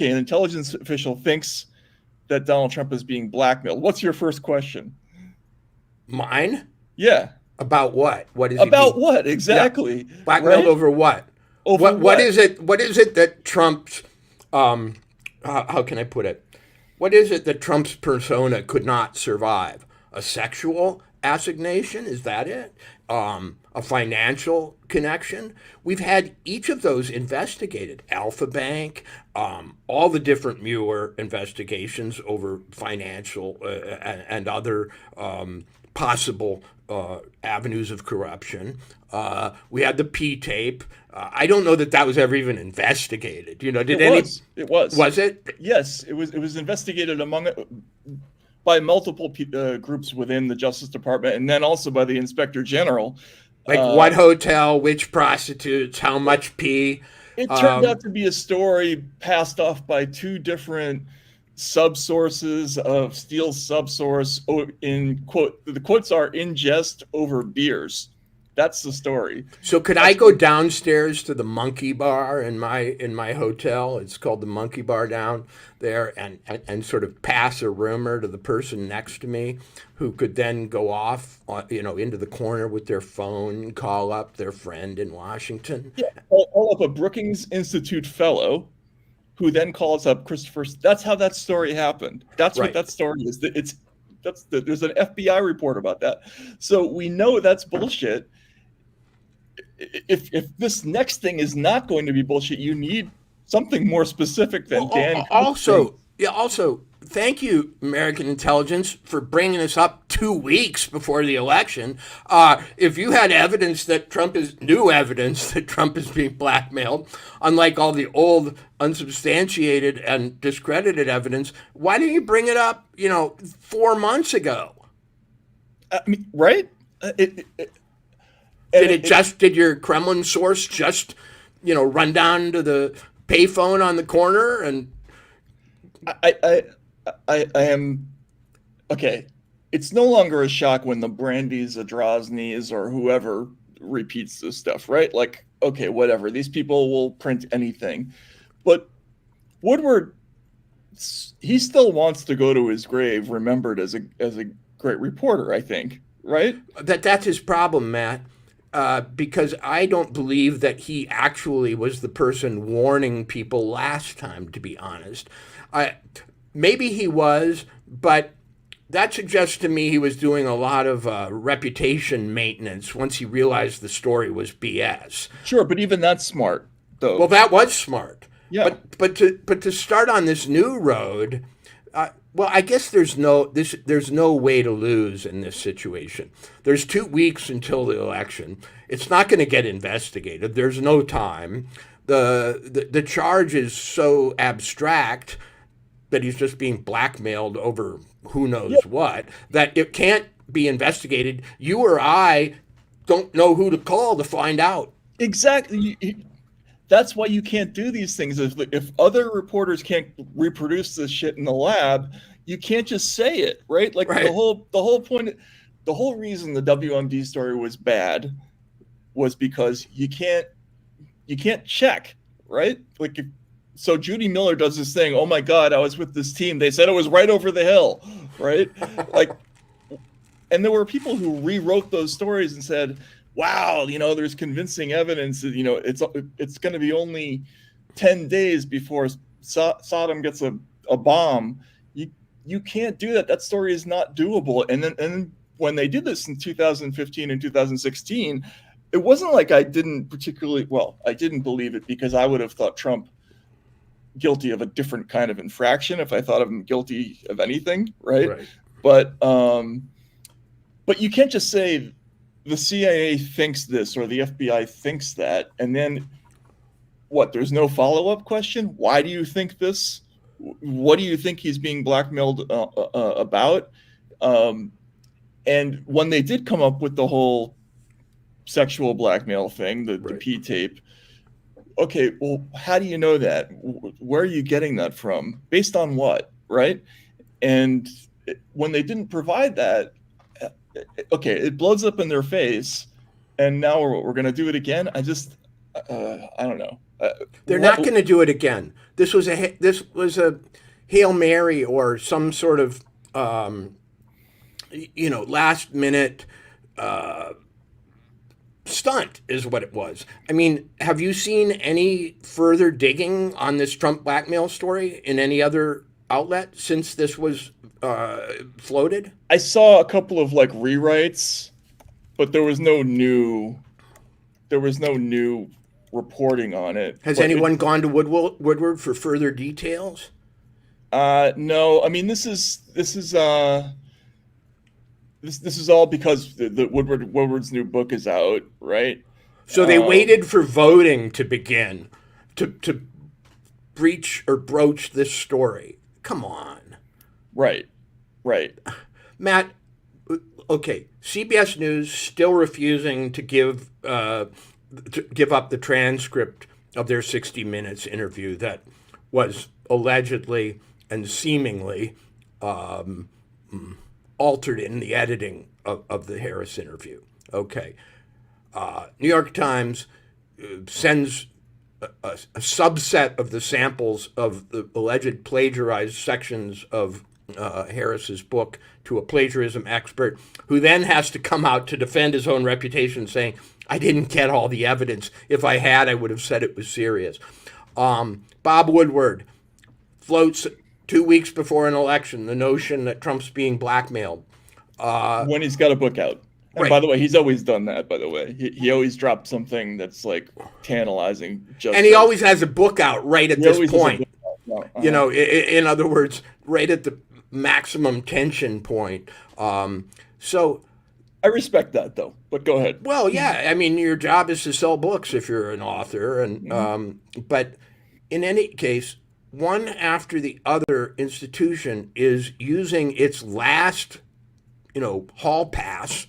intelligence official thinks that Donald Trump is being blackmailed. What's your first question? Mine? Yeah. About what? What is about what exactly? Yeah. Blackmailed over what? Over what is it? What is it that Trump's how can I put it? What is it that Trump's persona could not survive? A sexual assignation? Is that it? A financial connection? We've had each of those investigated. Alpha Bank, all the different Mueller investigations over financial and other possible avenues of corruption. We had the P-tape. I don't know that was ever even investigated. It was. Was it? Yes, it was. It was investigated by multiple groups within the Justice Department, and then also by the Inspector General. Like what hotel, which prostitutes, how much P. It turned out to be a story passed off by two different subsources of Steele's subsource. The quotes are "in jest over beers." That's the story. So could I go downstairs to the Monkey Bar in my hotel? It's called the Monkey Bar down there, and sort of pass a rumor to the person next to me, who could then go off, into the corner with their phone, call up their friend in Washington. Yeah, call up a Brookings Institute fellow, who then calls up Christopher. That's how that story happened. That's right. What that story is. There's an FBI report about that. So we know that's bullshit. If this next thing is not going to be bullshit, you need something more specific than Dan. Also, thank you, American intelligence, for bringing us up 2 weeks before the election. If you had new evidence that Trump is being blackmailed, unlike all the old unsubstantiated and discredited evidence, why didn't you bring it up, 4 months ago? I mean, right? Did your Kremlin source just, run down to the payphone on the corner? And I am okay. It's no longer a shock when the Brandys, Adrosnys, or whoever repeats this stuff, right? Like, okay, whatever. These people will print anything, but Woodward, he still wants to go to his grave remembered as a great reporter. I think, right? That's his problem, Matt. Because I don't believe that he actually was the person warning people last time, to be honest. Maybe he was, but that suggests to me he was doing a lot of reputation maintenance once he realized the story was BS. Sure, but even that's smart, though. Well, that was smart. Yeah. But to start on this new road, well, I guess there's no way to lose in this situation. There's 2 weeks until the election. It's not going to get investigated. There's no time. The charge is so abstract that he's just being blackmailed over who knows what, that it can't be investigated. You or I don't know who to call to find out. Exactly. That's why you can't do these things. If other reporters can't reproduce this shit in the lab, you can't just say it, right? Like the whole point, the whole reason the WMD story was bad was because you can't check, right? Like so Judy Miller does this thing. Oh my God, I was with this team. They said it was right over the hill, right? Like, and there were people who rewrote those stories and said, wow, there's convincing evidence that, it's going to be only 10 days before Saddam gets a bomb. You can't do that. That story is not doable. And then when they did this in 2015 and 2016, it wasn't like I didn't believe it, because I would have thought Trump guilty of a different kind of infraction if I thought of him guilty of anything, right? But you can't just say the CIA thinks this or the FBI thinks that, and then there's no follow-up question. Why do you think this? What do you think he's being blackmailed about? And when they did come up with the whole sexual blackmail thing, the P tape, okay, well, how do you know that? Where are you getting that from? Based on what, right? And when they didn't provide that, okay, it blows up in their face, and now we're going to do it again. I don't know. They're not going to do it again. This was a Hail Mary or some sort of last minute stunt is what it was. I mean, have you seen any further digging on this Trump blackmail story in any other outlet since this was floated? I saw a couple of rewrites, but there was no new reporting on it. Has anyone gone to Woodward for further details? No. I mean, this is all because the Woodward's new book is out, right? So they waited for voting to begin to breach or broach this story. Come on. Right. Matt, okay, CBS News still refusing to give up the transcript of their 60 Minutes interview that was allegedly and seemingly altered in the editing of the Harris interview. Okay. New York Times sends a subset of the samples of the alleged plagiarized sections of Harris's book to a plagiarism expert, who then has to come out to defend his own reputation, saying, I didn't get all the evidence. If I had, I would have said it was serious. Bob Woodward floats 2 weeks before an election the notion that Trump's being blackmailed. When he's got a book out. And by the way, he's always done that, by the way. He always drops something that's tantalizing. And he always has a book out right at this point. In other words, right at the maximum tension point. So I respect that, though, but go ahead. Well, yeah. I mean, your job is to sell books if you're an author. And but in any case, one after the other institution is using its last, hall pass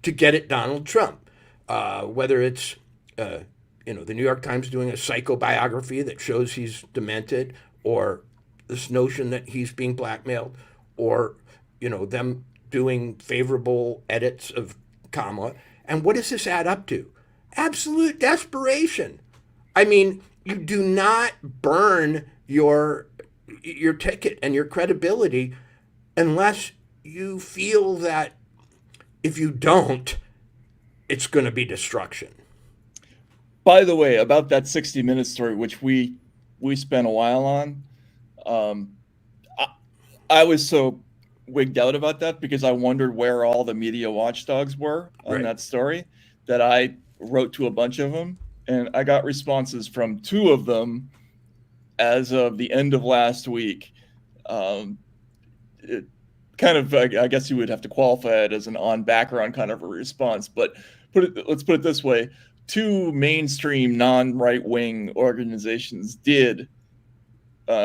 to get at Donald Trump. Whether it's, the New York Times doing a psychobiography that shows he's demented, or this notion that he's being blackmailed, or, them doing favorable edits of Kamala. And what does this add up to? Absolute desperation. I mean, you do not burn your ticket and your credibility unless you feel that if you don't, it's going to be destruction. By the way, about that 60 Minutes story, which we spent a while on, I was so wigged out about that because I wondered where all the media watchdogs were on Right. that story, that I wrote to a bunch of them, and I got responses from 2 of them as of the end of last week. It kind of, I guess you would have to qualify it as an on background kind of a response, but let's put it this way. 2 mainstream non-right wing organizations did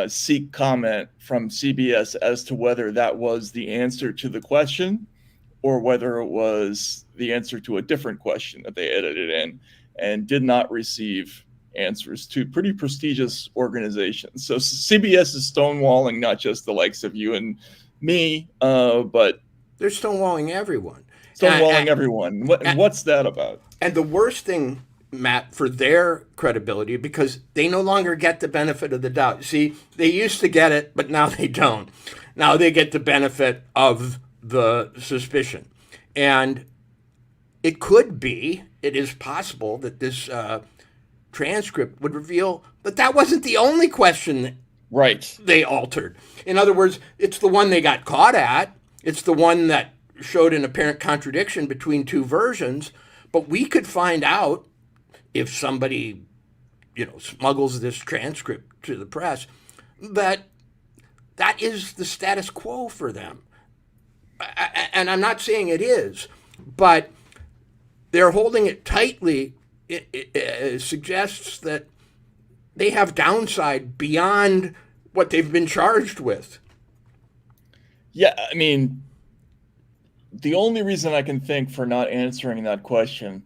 seek comment from CBS as to whether that was the answer to the question or whether it was the answer to a different question that they edited in, and did not receive answers. To pretty prestigious organizations. So CBS is stonewalling not just the likes of you and me, but they're stonewalling everyone. Stonewalling everyone. What's that about? And the worst thing, Matt, for their credibility, because they no longer get the benefit of the doubt. See, they used to get it, but now they don't. Now they get the benefit of the suspicion. And it is possible that this transcript would reveal that that wasn't the only question right they altered. In other words, it's the one they got caught at. It's the one that showed an apparent contradiction between 2 versions. But we could find out if somebody, smuggles this transcript to the press, that is the status quo for them. And I'm not saying it is, but they're holding it tightly. It suggests that they have downside beyond what they've been charged with. Yeah, I mean, the only reason I can think for not answering that question,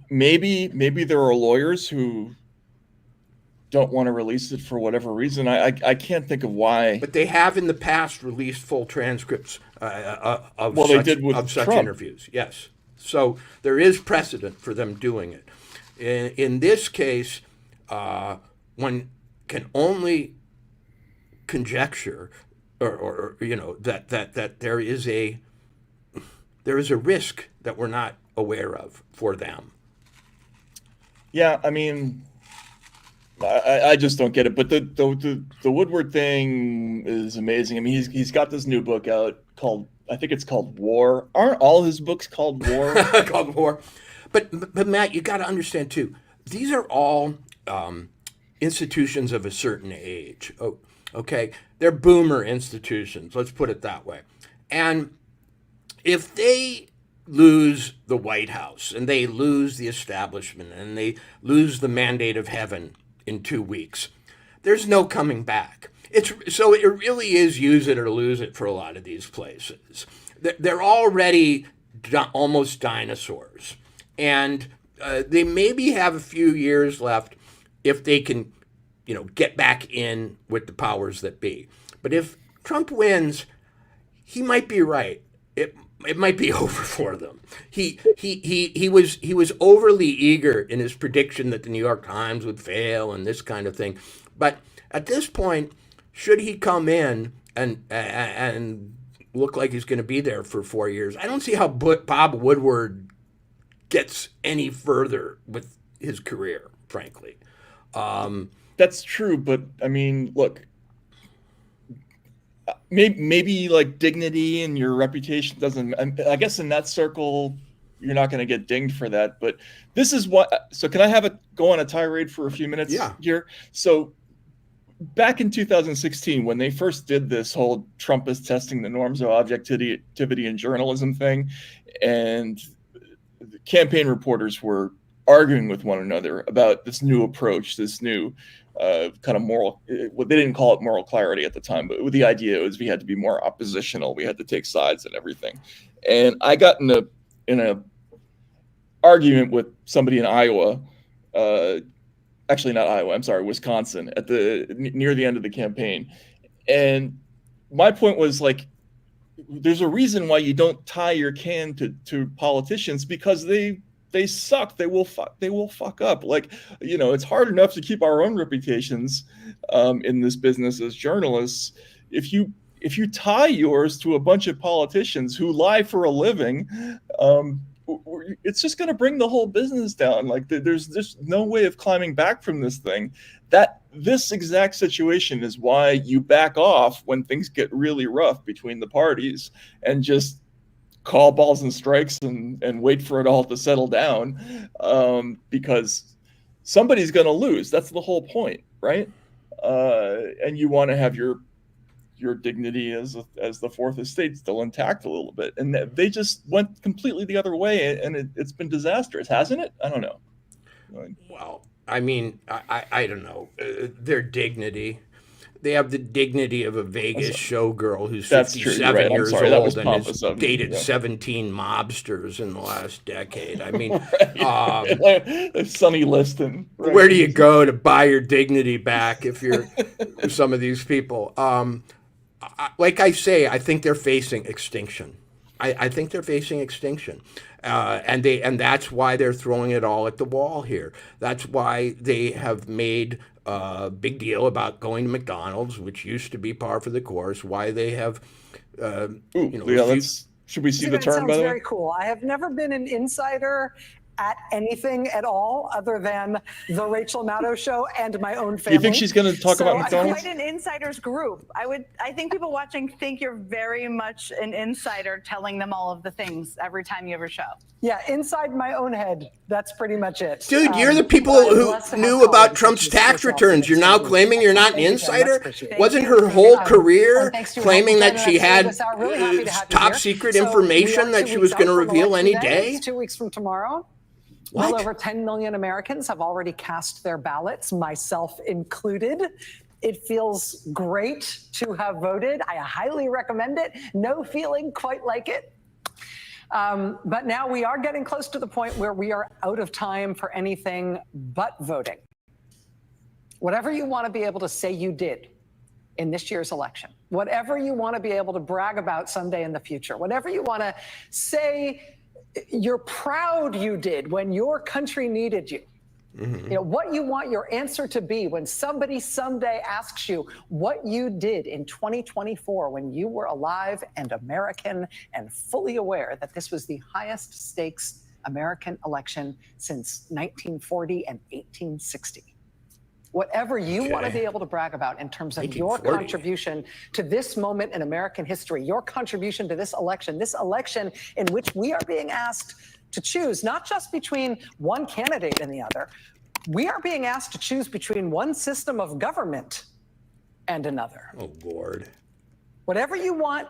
maybe there are lawyers who don't want to release it for whatever reason. I can't think of why. But they have in the past released full transcripts of such interviews. Yes. So there is precedent for them doing it. In this case, one can only conjecture, or that there is a risk that we're not aware of for them. Yeah, I mean, I just don't get it. But the Woodward thing is amazing. I mean, he's got this new book out called, I think it's called War. Aren't all his books called War? Called War. But Matt, you got to understand too. These are all institutions of a certain age. Oh, okay, they're boomer institutions. Let's put it that way. And if they lose the White House and they lose the establishment and they lose the mandate of heaven in 2 weeks, there's no coming back. So it really is use it or lose it for a lot of these places. They're already almost dinosaurs, and they maybe have a few years left if they can, get back in with the powers that be. But if Trump wins, he might be right. It might be over for them. He was overly eager in his prediction that the New York Times would fail and this kind of thing. But at this point, should he come in and look like he's going to be there for 4 years, I don't see how Bob Woodward gets any further with his career, frankly. That's true, but I mean, look, maybe like dignity and your reputation doesn't, I guess in that circle, you're not going to get dinged for that. But this is what, so can I have it go on a tirade for a few minutes here? So back in 2016, when they first did this whole Trump is testing the norms of objectivity in journalism thing, and the campaign reporters were arguing with one another about this new approach, this new kind of moral, they didn't call it moral clarity at the time, but the idea was we had to be more oppositional. We had to take sides and everything. And I got in a argument with somebody in Iowa, actually not Iowa, I'm sorry, Wisconsin, near the end of the campaign. And my point was, like, there's a reason why you don't tie your can to politicians, because they suck. They will fuck up. Like, it's hard enough to keep our own reputations in this business as journalists. If you tie yours to a bunch of politicians who lie for a living, it's just going to bring the whole business down. Like, there's just no way of climbing back from this thing. That this exact situation is why you back off when things get really rough between the parties and just call balls and strikes and wait for it all to settle down, because somebody's going to lose. That's the whole point, right? And you want to have your dignity as the fourth estate still intact a little bit. And they just went completely the other way, and it's been disastrous, hasn't it? I don't know. Well, I mean, I don't know. Their dignity. They have the dignity of a Vegas showgirl who's 57 years old and has dated 17 mobsters in the last decade. I mean, Sonny Liston. Right. Where do you go to buy your dignity back if you're some of these people? Like I say, I think they're facing extinction. I think they're facing extinction. And that's why they're throwing it all at the wall here. That's why they have made a big deal about going to McDonald's, which used to be par for the course. Why they have, should we see the turn, by the way? Very cool. I have never been an insider at anything at all other than the Rachel Maddow show and my own family. Do you think she's going to talk about McDonald's? Quite an insider's group. I think people watching think you're very much an insider, telling them all of the things every time you have a show. Yeah, inside my own head, that's pretty much it. Dude, you're the people who knew about Trump's tax returns. You're now claiming you're not an insider? Wasn't her whole career claiming that she had top secret information that she was going to reveal any day? 2 weeks from tomorrow. What? Well over 10 million Americans have already cast their ballots, myself included. It feels great to have voted. I highly recommend it. No feeling quite like it. But now we are getting close to the point where we are out of time for anything but voting. Whatever you want to be able to say you did in this year's election, whatever you want to be able to brag about someday in the future, whatever you want to say you're proud you did when your country needed you. Mm-hmm. You know, what you want your answer to be when somebody someday asks you what you did in 2024 when you were alive and American and fully aware that this was the highest stakes American election since 1940 and 1860. Whatever you want to be able to brag about in terms of your contribution to this moment in American history, your contribution to this election in which we are being asked to choose not just between one candidate and the other, we are being asked to choose between one system of government and another. Oh, Lord. Whatever you want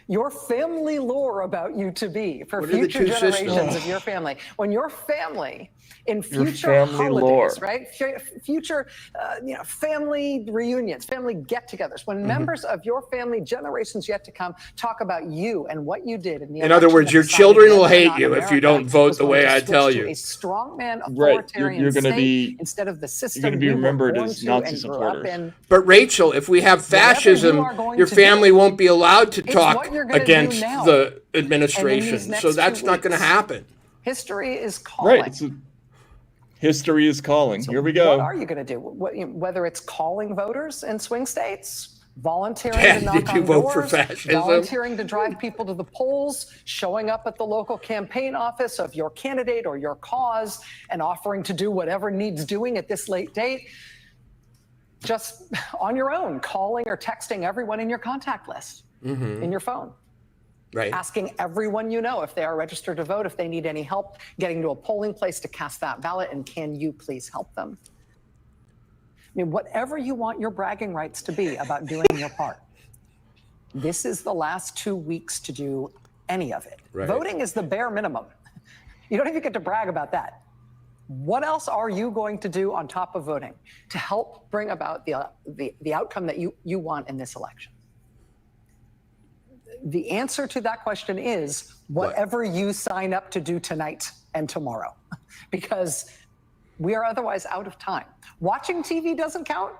your family lore about you to be for future generations of your family. When your family in future holidays, lore. Right? Future, family reunions, family get-togethers. When members of your family, generations yet to come, talk about you and what you did in the. In other words, your children will hate you if you don't vote the way I tell you. A strongman authoritarian you're going to be instead of the system. You're going to be remembered as Nazi supporters. But Rachel, if we have fascism, your family won't be allowed to talk against the administration. So that's not going to happen. History is calling. Right. History is calling. So here we go. What are you going to do? Whether it's calling voters in swing states, volunteering to knock on doors, volunteering to drive people to the polls, showing up at the local campaign office of your candidate or your cause, and offering to do whatever needs doing at this late date, just on your own, calling or texting everyone in your contact list, in your phone. Right. Asking everyone you know if they are registered to vote, if they need any help getting to a polling place to cast that ballot, and can you please help them? I mean, whatever you want your bragging rights to be about doing your part, this is the last 2 weeks to do any of it. Right. Voting is the bare minimum. You don't even get to brag about that. What else are you going to do on top of voting to help bring about the outcome that you want in this election? The answer to that question is whatever you sign up to do tonight and tomorrow, because we are otherwise out of time. Watching TV doesn't count.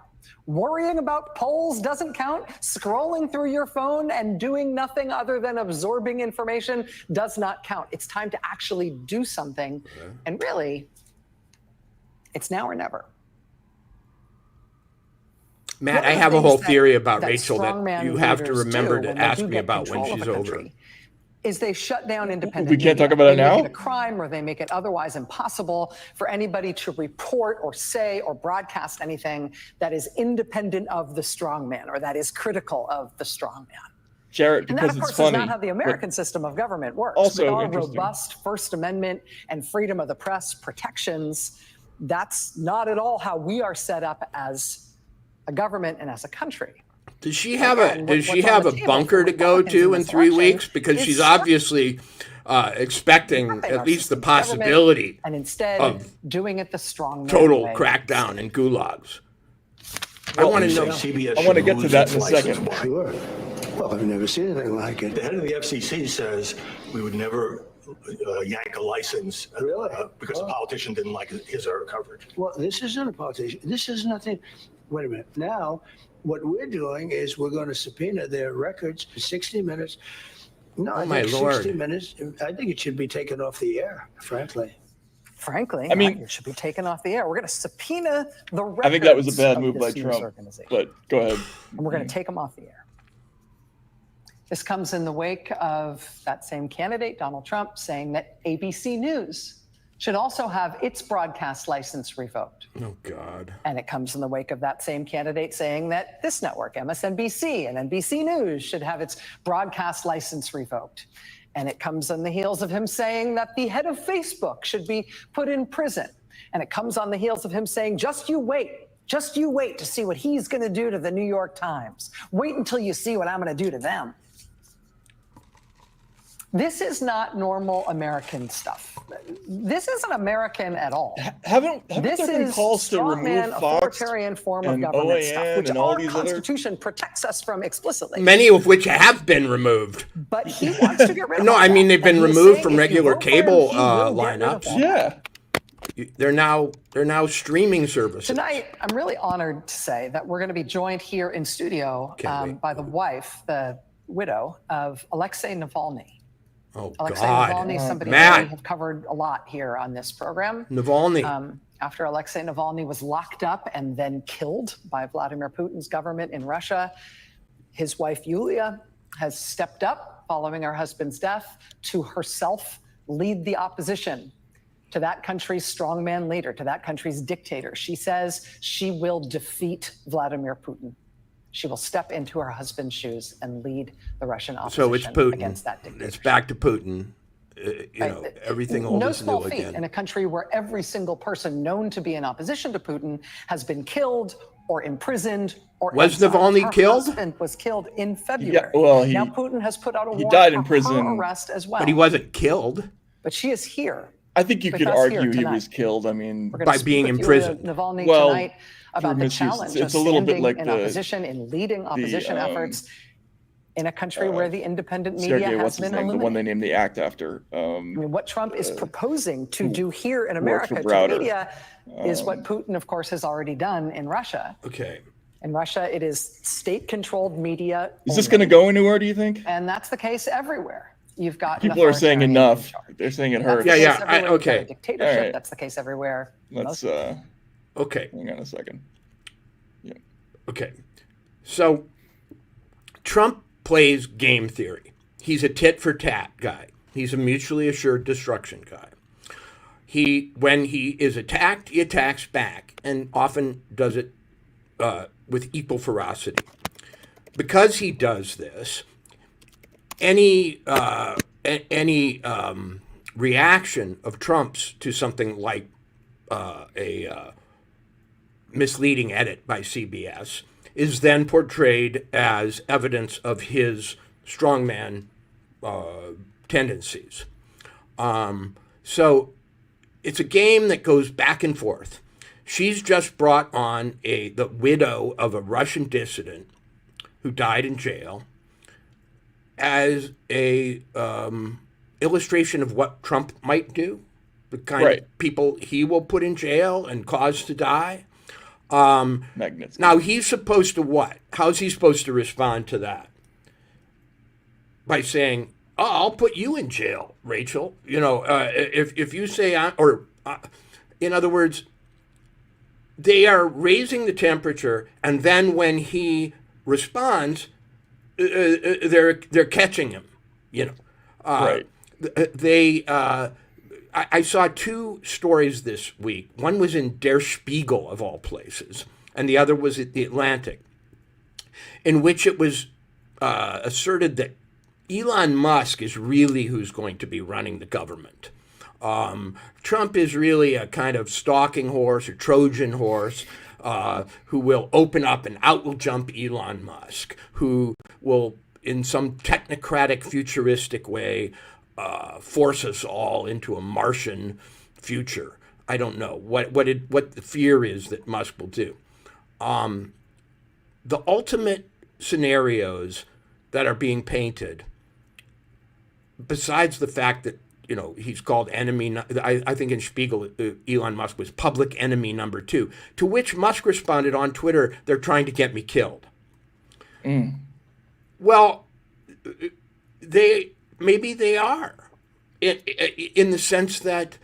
Worrying about polls doesn't count. Scrolling through your phone and doing nothing other than absorbing information does not count. It's time to actually do something. Okay. And really, it's now or never. Matt, I have a whole theory about Rachel that you have to remember to ask me about when she's over. is they shut down independent We can't media. talk about it They now? make it a crime, or they make it otherwise impossible for anybody to report or say or broadcast anything that is independent of the strongman or that is critical of the strongman. Jarrett, And that, because of it's course, funny. is not how the American system of government works. Also With our interesting. robust First Amendment and freedom of the press protections, that's not at all how we are set up as a government and as a country. Does she have Again, does she what's on have the a table bunker for to go Republicans to in in this 3 election weeks? Because is she's strict- obviously expecting stripping at our least the system of government possibility and instead of doing it the strong total way. crackdown and gulags. I Well, want to know. I want to get to that in a second. Sure. Well, I've never seen anything like it. The head of the FCC says we would never yank a license because a politician didn't like his or her coverage. Well, this isn't a politician. This is nothing. Wait a minute. Now, what we're doing is we're going to subpoena their records for 60 minutes. No, Oh, I my think Lord. 60 minutes. I think it should be taken off the air, frankly. Frankly, I mean- it should be taken off the air. We're going to subpoena the records I think that was a bad of move by this news Trump. organization. But go ahead. And we're going to take them off the air. This comes in the wake of that same candidate, Donald Trump, saying that ABC News should also have its broadcast license revoked. Oh God. And it comes in the wake of that same candidate saying that this network, MSNBC and NBC News, should have its broadcast license revoked. And it comes on the heels of him saying that the head of Facebook should be put in prison. And it comes on the heels of him saying, just you wait to see what he's going to do to the New York Times. Wait until you see what I'm going to do to them. This is not normal American stuff. This isn't American at all. Haven't This there been is calls to strongman, remove Fox authoritarian form of and government OAN stuff, which and all our these other? Constitution protects us from explicitly. Many of which have been removed. But he wants to get rid of No, all I mean that. they've been And he's removed saying from if you regular vote for him, cable he will get rid of lineups. all that. Yeah. They're now streaming services. Tonight, I'm really honored to say that we're going to be joined here in studio by the wife, the widow of Alexei Navalny. Oh Alexei God. Navalny is somebody Matt. that we have covered a lot here on this program. Navalny. After Alexei Navalny was locked up and then killed by Vladimir Putin's government in Russia, his wife Yulia has stepped up following her husband's death to herself lead the opposition to that country's strongman leader, to that country's dictator. She says she will defeat Vladimir Putin. She will step into her husband's shoes and lead the Russian opposition So it's Putin. against that dictator. It's back to Putin. Everything old no is small new feat again. in a country where every single person known to be in opposition to Putin has been killed or imprisoned or Was exiled. Navalny Her killed? husband was killed in February. well, now Putin has put out a warrant died in for prison. her arrest as well. But he wasn't killed. But she is here. I think you with could us here argue he tonight. was killed. I mean, We're gonna By speak being with imprisoned. Navalny Well, tonight about through the misuse. challenge It's of a little bit standing like in the- opposition and leading opposition efforts in a country where the independent media Sergey, has what's his been name? The one eliminated. they named the act after. I mean, what Trump is proposing to do here in worked for America to the Browder. media is what Putin, of course, has already done in Russia. Okay. In Russia, it is state-controlled media. Is this only. going to go anywhere? Do you think? And that's the case everywhere. You've got an People are saying authoritarian enough. in charge. They're saying it That's hurts. the Yeah, case yeah, everywhere. You've got a All dictatorship. right. That's the case everywhere. Let's Okay. hang on a second. Okay. So Trump plays game theory. He's a tit for tat guy. He's a mutually assured destruction guy. When he is attacked, he attacks back, and often does it with equal ferocity. Because he does this, any reaction of Trump's to something like a misleading edit by CBS is then portrayed as evidence of his strongman tendencies. So it's a game that goes back and forth. She's just brought on the widow of a Russian dissident who died in jail as a illustration of what Trump might do, the kind of people he will put in jail and cause to die. Magnets. Now he's supposed to what? How's he supposed to respond to that? By saying, "Oh, I'll put you in jail, Rachel." You know, if you say, in other words, they are raising the temperature, and then when he responds, they're catching him. You Right. I saw two stories this week. One was in Der Spiegel, of all places, and the other was at The Atlantic, in which it was asserted that Elon Musk is really who's going to be running the government. Trump is really a kind of stalking horse or Trojan horse who will open up and out will jump Elon Musk, who will, in some technocratic, futuristic way, force us all into a Martian future. I don't know what the fear is that Musk will do. The ultimate scenarios that are being painted, besides the fact that he's called enemy, I think in Spiegel, Elon Musk was public enemy number 2, to which Musk responded on Twitter, "They're trying to get me killed." Well, maybe they are, in the sense that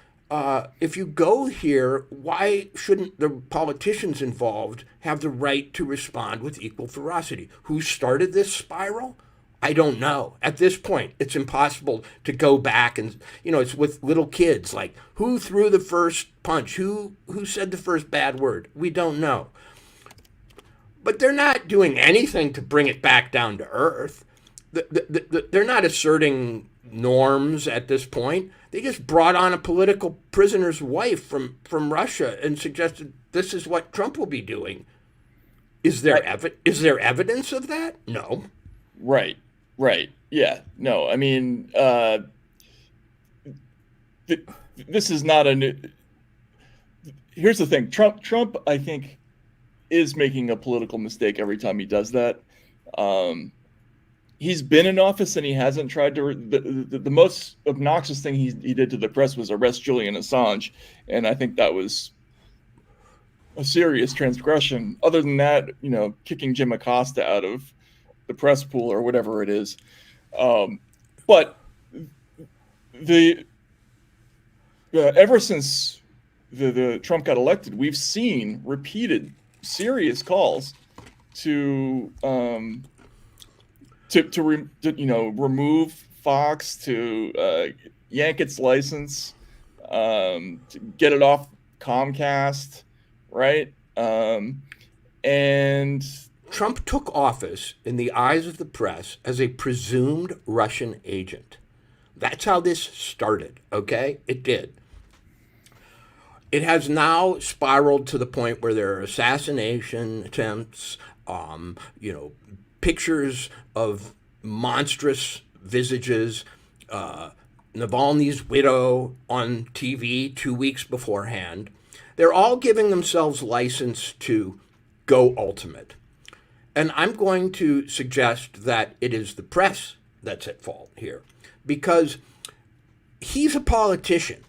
if you go here, why shouldn't the politicians involved have the right to respond with equal ferocity? Who started this spiral? I don't know. At this point, it's impossible to go back and, it's with little kids, like, who threw the first punch? Who said the first bad word? We don't know. But they're not doing anything to bring it back down to earth. They're not asserting norms at this point. They just brought on a political prisoner's wife from Russia and suggested this is what Trump will be doing. Is there evidence of that? No. Right. Yeah. No, I mean, this is not a new. Here's the thing. Trump, I think, is making a political mistake every time he does that. He's been in office and he hasn't tried to. The most obnoxious thing he did to the press was arrest Julian Assange, and I think that was a serious transgression. Other than that, kicking Jim Acosta out of the press pool or whatever it is. But ever since the Trump got elected, we've seen repeated serious calls to remove Fox, to yank its license, to get it off Comcast, right? And Trump took office in the eyes of the press as a presumed Russian agent. That's how this started, okay? It did. It has now spiraled to the point where there are assassination attempts, pictures of monstrous visages, Navalny's widow on TV 2 weeks beforehand. They're all giving themselves license to go ultimate. And I'm going to suggest that it is the press that's at fault here, because he's a politician.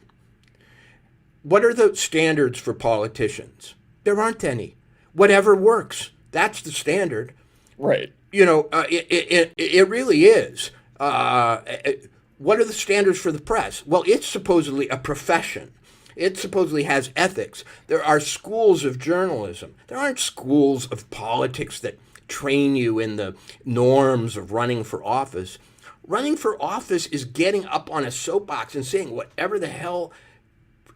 What are the standards for politicians? There aren't any. Whatever works, that's the standard. Right. It really is. What are the standards for the press? Well, it's supposedly a profession. It supposedly has ethics. There are schools of journalism. There aren't schools of politics that train you in the norms of running for office. Running for office is getting up on a soapbox and saying whatever the hell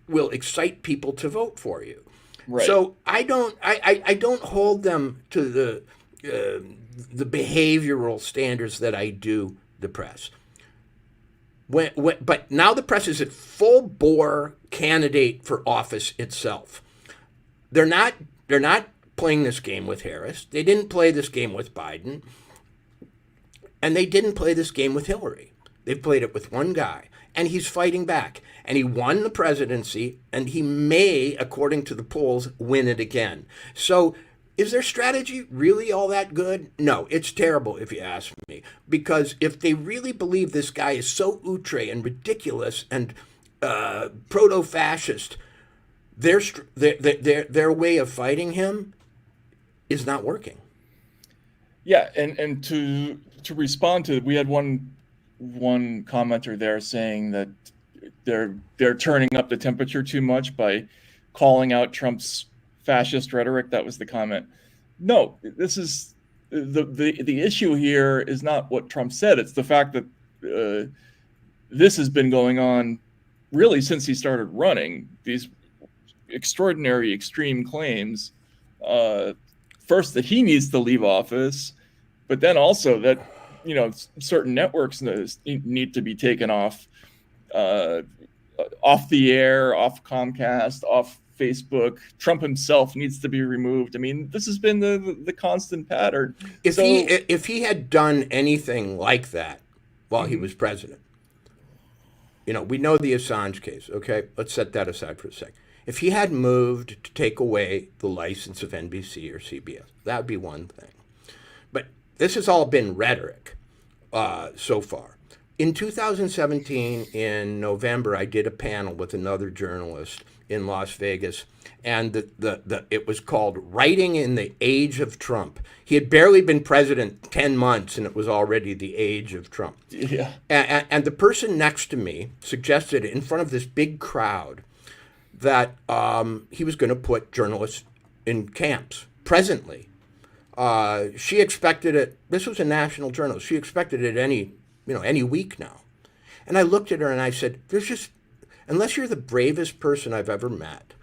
will excite people to vote for you. Right. So I don't hold them to the behavioral standards that I do the press. But now the press is a full bore candidate for office itself. They're not playing this game with Harris. They didn't play this game with Biden. And they didn't play this game with Hillary. They've played it with one guy. And he's fighting back. And he won the presidency. And he may, according to the polls, win it again. So is their strategy really all that good? No, it's terrible if you ask me. Because if they really believe this guy is so outre and ridiculous and proto-fascist, their way of fighting him is not working. Yeah, and to respond to, we had one commenter there saying that they're turning up the temperature too much by calling out Trump's fascist rhetoric. That was the comment. No, this is the issue here is not what Trump said. It's the fact that this has been going on really since he started running. These extraordinary, extreme claims. First, that he needs to leave office, but then also that certain networks need to be taken off the air, off Comcast, off Facebook. Trump himself needs to be removed. I mean, this has been the constant pattern. If he had done anything like that while he was president, we know the Assange case. Okay, let's set that aside for a sec. If he had moved to take away the license of NBC or CBS, that would be one thing. But this has all been rhetoric so far. In 2017, in November, I did a panel with another journalist in Las Vegas, and it was called "Writing in the Age of Trump." He had barely been president 10 months, and it was already the age of Trump. Yeah. And the person next to me suggested in front of this big crowd that he was going to put journalists in camps presently. She expected it. This was a national journalist. She expected it any week now. And I looked at her and I said, unless you're the bravest person I've ever met,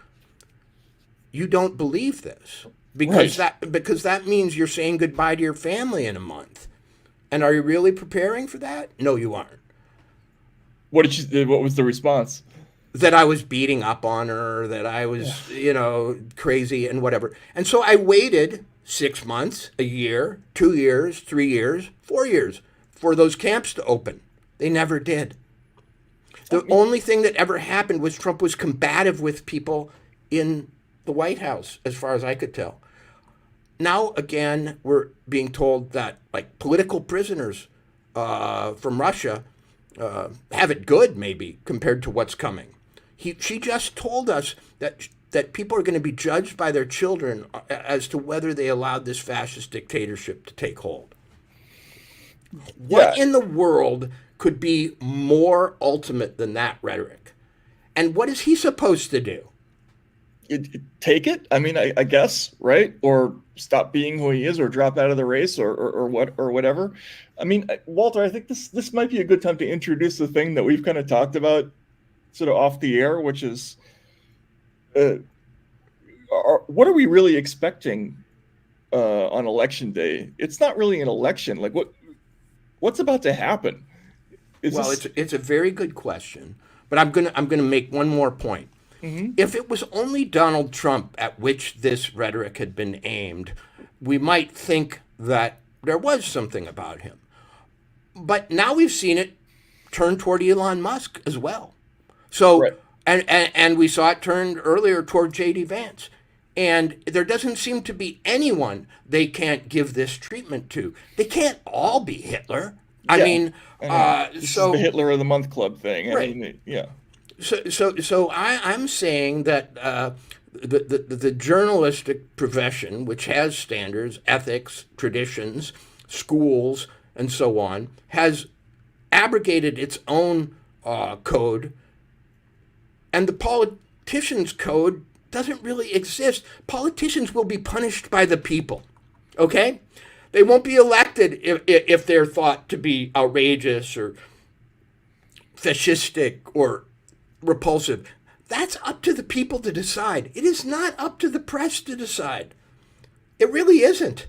you don't believe this because that means you're saying goodbye to your family in a month. And are you really preparing for that? No, you aren't. What was the response? That I was beating up on her, that I was, crazy and whatever. And so I waited 6 months, a year, 2 years, 3 years, 4 years for those camps to open. They never did. The only thing that ever happened was Trump was combative with people in the White House, as far as I could tell. Now, again, we're being told that political prisoners from Russia have it good, maybe, compared to what's coming. She just told us that people are going to be judged by their children as to whether they allowed this fascist dictatorship to take hold. What in the world could be more ultimate than that rhetoric? And what is he supposed to do? Take it? I mean, I guess, right? Or stop being who he is, or drop out of the race, or whatever. I mean, Walter, I think this might be a good time to introduce the thing that we've kind of talked about sort of off the air, which is what are we really expecting on election day? It's not really an election. What's about to happen? It's a very good question, but I'm gonna make one more point. Mm-hmm. If it was only Donald Trump at which this rhetoric had been aimed, we might think that there was something about him. But now we've seen it turn toward Elon Musk as well. So, right. and we saw it turned earlier toward J.D. Vance. And there doesn't seem to be anyone they can't give this treatment to. They can't all be Hitler. I mean, this is the Hitler of the Month Club thing. Right. I mean, yeah. So I'm saying that the journalistic profession, which has standards, ethics, traditions, schools, and so on, has abrogated its own code, and the politicians' code doesn't really exist. Politicians will be punished by the people, okay? They won't be elected if they're thought to be outrageous or fascistic or repulsive. That's up to the people to decide. It is not up to the press to decide. It really isn't.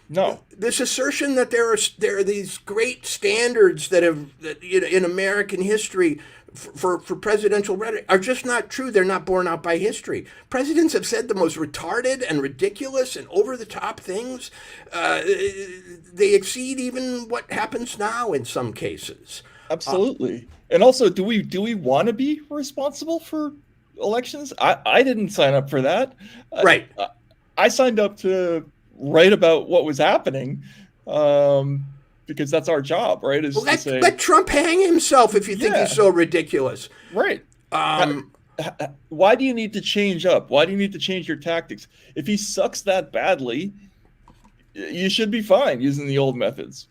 No. This assertion that there are these great standards that have in American history for presidential rhetoric are just not true. They're not borne out by history. Presidents have said the most retarded and ridiculous and over-the-top things. They exceed even what happens now in some cases. Absolutely. And also, do we want to be responsible for elections? I didn't sign up for that. Right. I signed up to write about what was happening. Because that's our job, right? Let Trump hang himself if you think he's so ridiculous. Right. Why do you need to change up? Why do you need to change your tactics? If he sucks that badly, you should be fine using the old methods.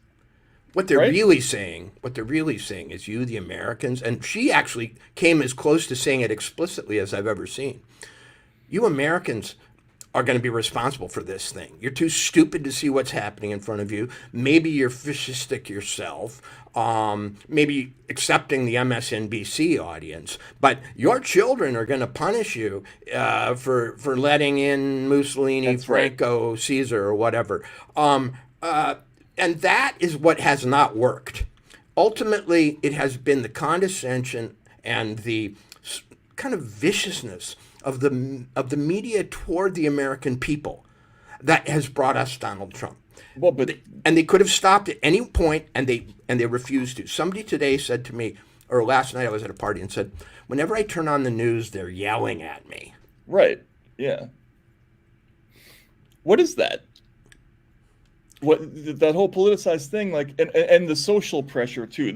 What they're really saying is you, the Americans, and she actually came as close to saying it explicitly as I've ever seen. You Americans are going to be responsible for this thing. You're too stupid to see what's happening in front of you. Maybe you're fascistic yourself. Maybe accepting the MSNBC audience, but your children are going to punish you for letting in Mussolini, That's right. Franco, Caesar, or whatever. And that is what has not worked. Ultimately, it has been the condescension and the kind of viciousness of the media toward the American people that has brought us Donald Trump. Well, but and they could have stopped at any point, and they refused to. Somebody today said to me, or last night I was at a party and said, whenever I turn on the news, they're yelling at me. right, yeah. What is that? What that whole politicized thing, like, and the social pressure too.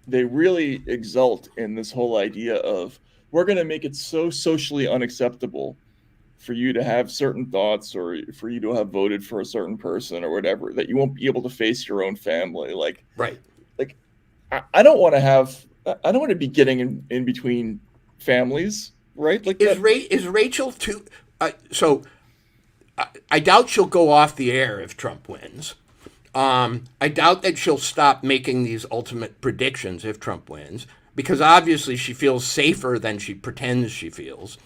They really exult in this whole idea of, we're going to make it so socially unacceptable for you to have certain thoughts, or for you to have voted for a certain person or whatever, that you won't be able to face your own family. Like, Right. like I don't want to be getting in between families, right? Like, Is Rachel too? So I doubt she'll go off the air if Trump wins. I doubt that she'll stop making these ultimate predictions if Trump wins, because obviously she feels safer than she pretends she feels.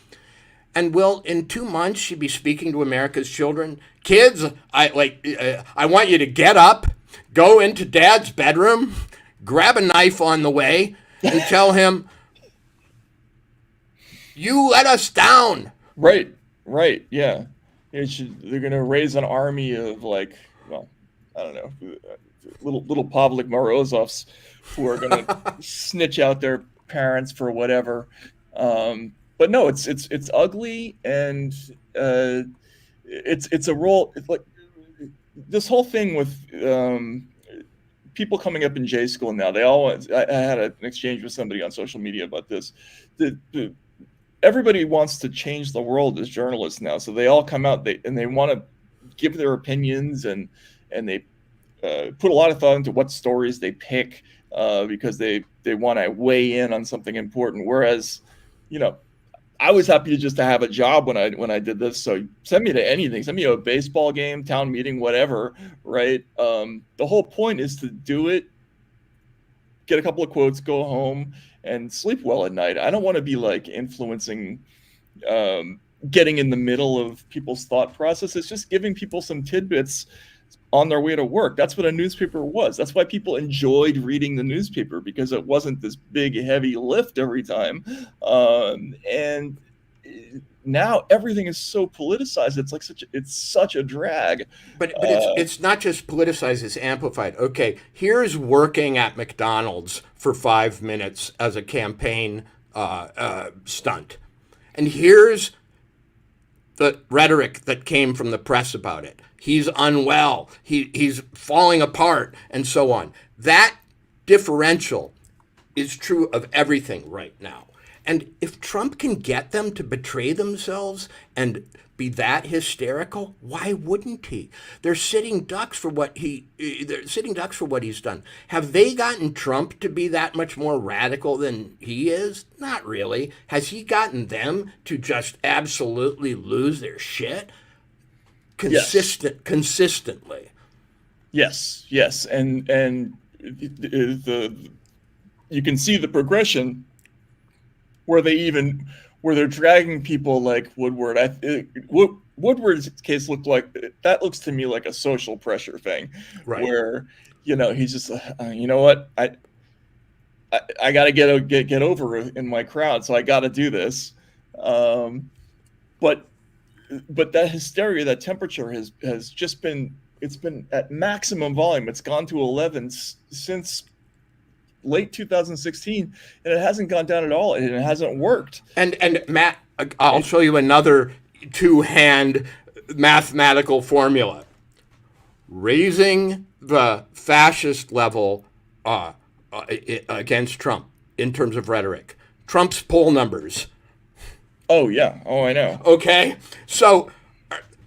And will, in 2 months, she be speaking to America's children? Kids, I want you to get up, go into Dad's bedroom, grab a knife on the way, and tell him, "You let us down." right, yeah. They're going to raise an army of, like, well, I don't know, little Pavlik Morozovs who are going to snitch out their parents for whatever. But no, it's ugly, and it's a role. It's like this whole thing with people coming up in J school now. They all want. I had an exchange with somebody on social media about this. Everybody wants to change the world as journalists now, so they all come out. They want to give their opinions, and they put a lot of thought into what stories they pick, because they want to weigh in on something important. Whereas, I was happy to have a job when I did this. So send me to anything. Send me to a baseball game, town meeting, whatever. Right. The whole point is to do it, get a couple of quotes, go home, and sleep well at night. I don't want to be like influencing, getting in the middle of people's thought process. It's just giving people some tidbits on their way to work. That's what a newspaper was. That's why people enjoyed reading the newspaper, because it wasn't this big, heavy lift every time. And now everything is so politicized. It's like such a drag. But it's not just politicized, it's amplified. Okay, here's working at McDonald's for 5 minutes as a campaign stunt. And here's the rhetoric that came from the press about it. He's unwell, he's falling apart, and so on. That differential is true of everything right now. And if Trump can get them to betray themselves and be that hysterical, why wouldn't he? They're sitting ducks for what he's done. Have they gotten Trump to be that much more radical than he is? Not really. Has he gotten them to just absolutely lose their shit? Consistently. Yes, and you can see the progression where they're dragging people like Woodward. Woodward's case looks to me like a social pressure thing, right? Where he's just you know what, I got to get over in my crowd, so I got to do this, but that hysteria, that temperature has just been at maximum volume. It's gone to 11 since late 2016, and it hasn't gone down at all, and it hasn't worked. And Matt, I'll show you another two-hand mathematical formula. Raising the fascist level against Trump in terms of rhetoric. Trump's poll numbers. Oh, yeah. Oh, I know. Okay. So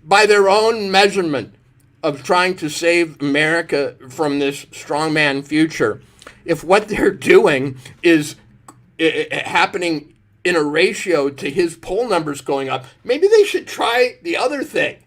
by their own measurement of trying to save America from this strongman future, if what they're doing is happening in a ratio to his poll numbers going up, maybe they should try the other thing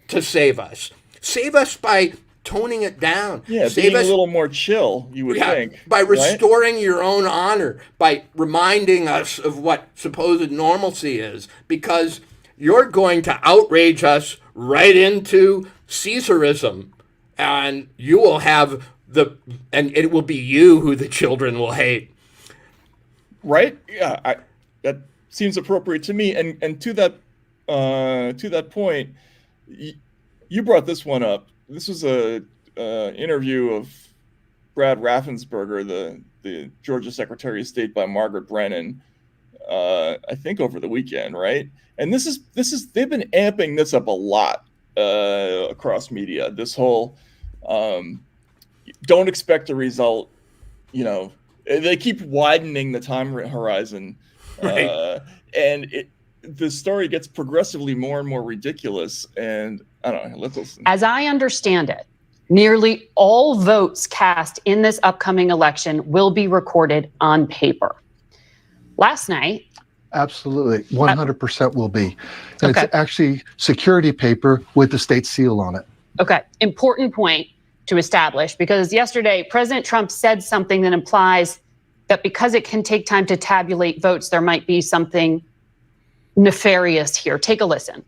to save us. Save us by toning it down. Yeah, Save being us a little more chill, you would think. by right? restoring your own honor, by reminding us of what supposed normalcy is, because you're going to outrage us right into Caesarism, and you will have and it will be you who the children will hate. Right? Yeah, that seems appropriate to me. And to that point, you brought this one up. This was a interview of Brad Raffensperger, the Georgia Secretary of State, by Margaret Brennan, I think over the weekend, right? And this is they've been amping this up a lot across media. This whole don't expect a result. You know, they keep widening the time horizon, Right. and the story gets progressively more and more ridiculous. And I don't know. Let's listen. As I understand it, nearly all votes cast in this upcoming election will be recorded on paper. Last night, Absolutely. 100% will be. And Okay. it's actually security paper with the state seal on it. okay, important point to establish, because yesterday President Trump said something that implies that because it can take time to tabulate votes, there might be something nefarious here. Take a listen.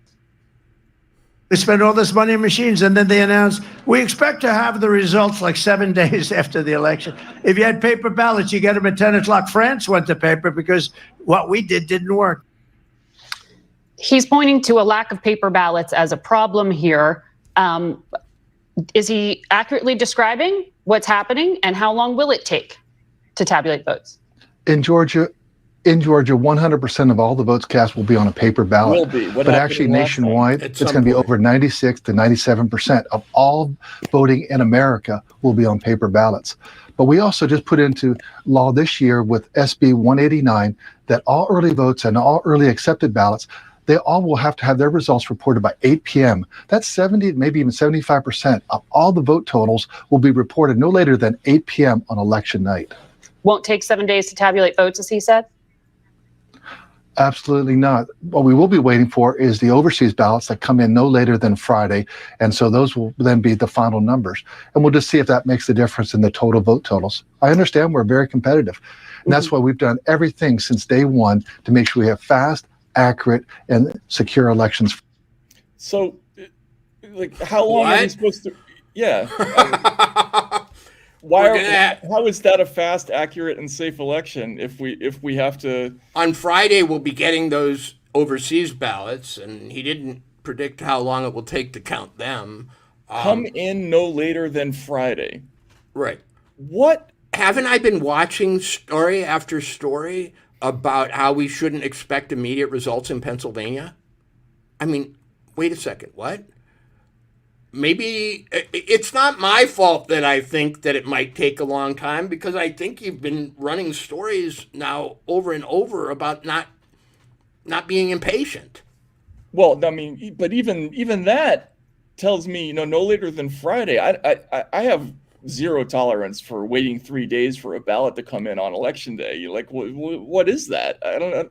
They spend all this money on machines, and then they announce, we expect to have the results like 7 days after the election. If you had paper ballots, you get them at 10 o'clock. France went to paper because what we did didn't work. He's pointing to a lack of paper ballots as a problem here. Is he accurately describing what's happening, and how long will it take to tabulate votes? In Georgia, 100% of all the votes cast will be on a paper ballot. Will be. What But happened actually last time? nationwide, At it's some going to be point. over 96 to 97% of all voting in America will be on paper ballots. But we also just put into law this year with SB 189 that all early votes and all early accepted ballots, they all will have to have their results reported by 8 p.m. That's 70, maybe even 75% of all the vote totals will be reported no later than 8 p.m. on election night. Won't take 7 days to tabulate votes, as he said? Absolutely not. What we will be waiting for is the overseas ballots that come in no later than Friday. And so those will then be the final numbers. And we'll just see if that makes a difference in the total vote totals. I understand we're very competitive. And that's why we've done everything since day one to make sure we have fast, accurate, and secure elections. So, like, how long are we What? supposed to? Yeah. How is that a fast, accurate, and safe election if we have to? On Friday, we'll be getting those overseas ballots, and he didn't predict how long it will take to count them. Come in no later than Friday. Right. What? Haven't I been watching story after story about how we shouldn't expect immediate results in Pennsylvania? I mean, wait a second, what? Maybe it's not my fault that I think that it might take a long time, because I think you've been running stories now over and over about not being impatient. Well, I mean, but even that tells me, no later than Friday. I have zero tolerance for waiting 3 days for a ballot to come in on election day. You're like, what is that? I don't know.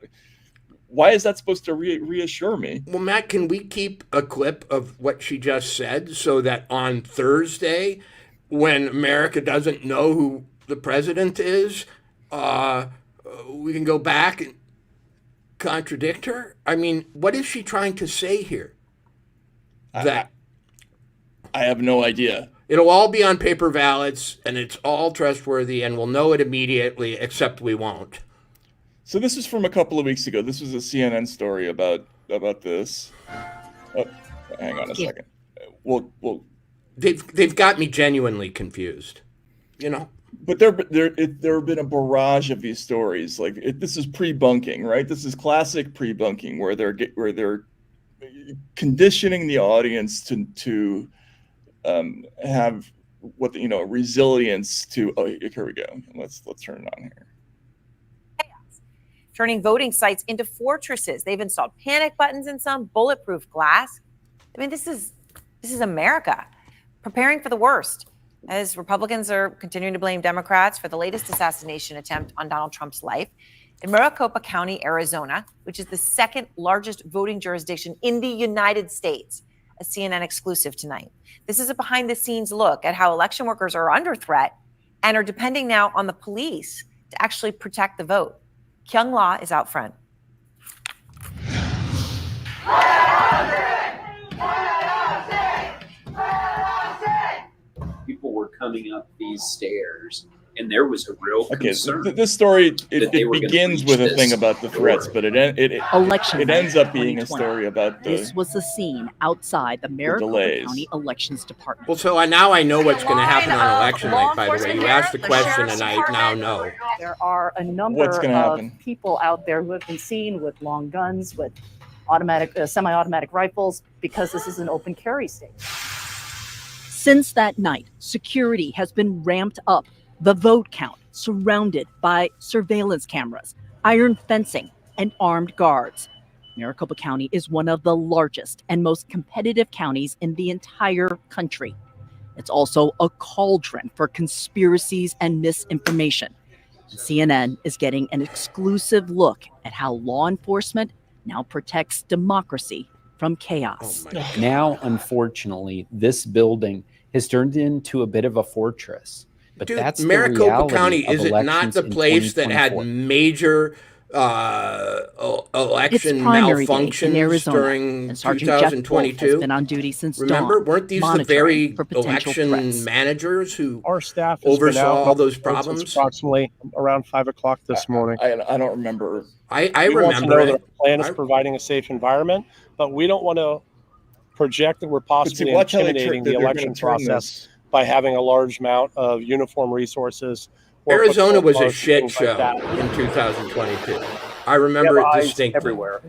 Why is that supposed to reassure me? Well, Matt, can we keep a clip of what she just said so that on Thursday, when America doesn't know who the president is, we can go back and contradict her? I mean, what is she trying to say here? That I have no idea. It'll all be on paper ballots, and it's all trustworthy, and we'll know it immediately, except we won't. So this is from a couple of weeks ago. This was a CNN story about this. Oh, hang on a second. Well, they've got me genuinely confused. You know. But there have been a barrage of these stories. Like this is pre-bunking, right? This is classic pre-bunking, where they're conditioning the audience to have resilience to. Oh, here we go. Let's turn it on here. Turning voting sites into fortresses. They've installed panic buttons in some, bulletproof glass. I mean, this is America preparing for the worst, as Republicans are continuing to blame Democrats for the latest assassination attempt on Donald Trump's life. In Maricopa County, Arizona, which is the second largest voting jurisdiction in the United States, a CNN exclusive tonight. This is a behind-the-scenes look at how election workers are under threat and are depending now on the police to actually protect the vote. Kyung La is out front. People were coming up these stairs, and there was a real concern. This story, it begins with a thing about the threats, but it ends up being a story about the. This was the scene outside the Maricopa County Elections Department. Well, so now I know what's going to happen on election night, by the way. You asked the question, and I now know. There are a number of people out there who have been seen with long guns, with automatic, semi-automatic rifles, because this is an open carry state. Since that night, security has been ramped up. The vote count surrounded by surveillance cameras, iron fencing, and armed guards. Maricopa County is one of the largest and most competitive counties in the entire country. It's also a cauldron for conspiracies and misinformation. CNN is getting an exclusive look at how law enforcement now protects democracy from chaos. Now, unfortunately, this building has turned into a bit of a fortress. But Dude, that's Maricopa County, is it not the place that had major election malfunctions during 2022? Has been on duty since Remember, dawn, weren't these the very election managers who oversaw all those problems? Approximately around 5 o'clock this morning. I don't remember. I remember that our plan is providing a safe environment, but we don't want to project that we're possibly intimidating the election process by having a large amount of uniform resources. Arizona was a shit show in 2022. I remember it distinctly. Everywhere.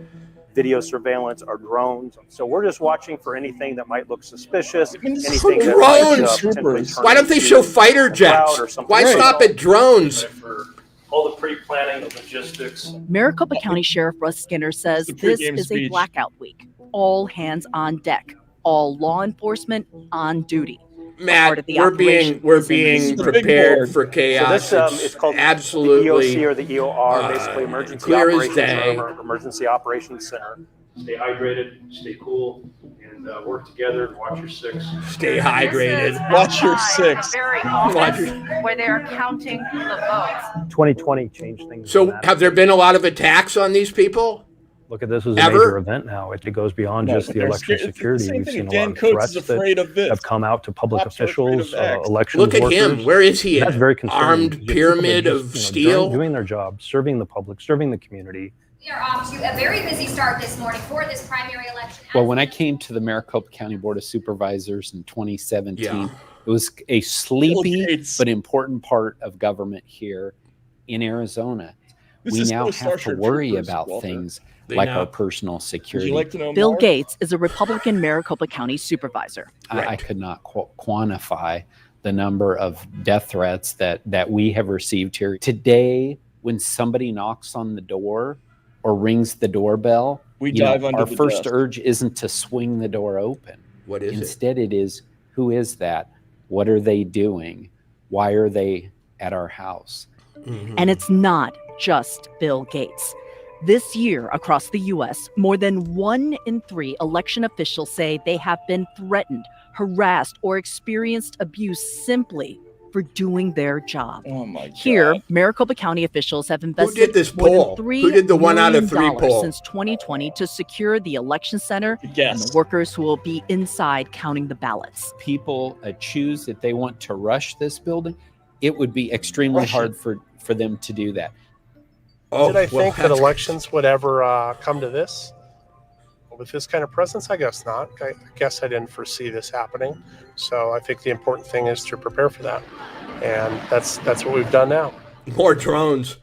Video surveillance, our drones. So we're just watching for anything that might look suspicious. Anything Drones! Why don't they show fighter jets? Why stop at drones? All the pre-planning, the logistics. Maricopa County Sheriff Russ Skinner says this is a blackout week. All hands on deck. All law enforcement on duty. Matt, we're being prepared for chaos. So this is called absolutely the EOC or the EOR, basically Emergency clear as Operations day. Center, Emergency Operations Center. Stay hydrated, stay cool, and work together. Watch your six. Stay hydrated. Watch your six. Very often where they are counting the votes. 2020 changed things. So, have there been a lot of attacks on these people? Look at this as a Ever? major event now. It goes beyond just the election security. We've seen a lot of threats that have come out to public officials, election Look at workers. him. Where is he? That's very concerning. Armed pyramid of steel. Doing their job, serving the public, serving the community. We are off to a very busy start this morning for this primary election. Well, when I came to the Maricopa County Board of Supervisors in 2017, it was a sleepy but important part of government here in Arizona. We now have to worry about things like our personal security. Bill Gates is a Republican Maricopa County supervisor. I could not quantify the number of death threats that we have received here. Today, when somebody knocks on the door or rings the doorbell, our first urge isn't to swing the door open. What is it? Instead, it is, who is that? What are they doing? Why are they at our house? And it's not just Bill Gates. This year, across the U.S., more than 1 in 3 election officials say they have been threatened, harassed, or experienced abuse simply for doing their job. Oh my God. Here, Maricopa County officials have invested Who did this poll? Who did the 1 out of 3 poll? Since 2020 to secure the election center and the workers who will be inside counting the ballots. People choose that they want to rush this building. It would be extremely hard for them to do that. Did I think that elections would ever come to this? With this kind of presence, I guess not. I guess I didn't foresee this happening. So I think the important thing is to prepare for that. And that's what we've done now. More drones.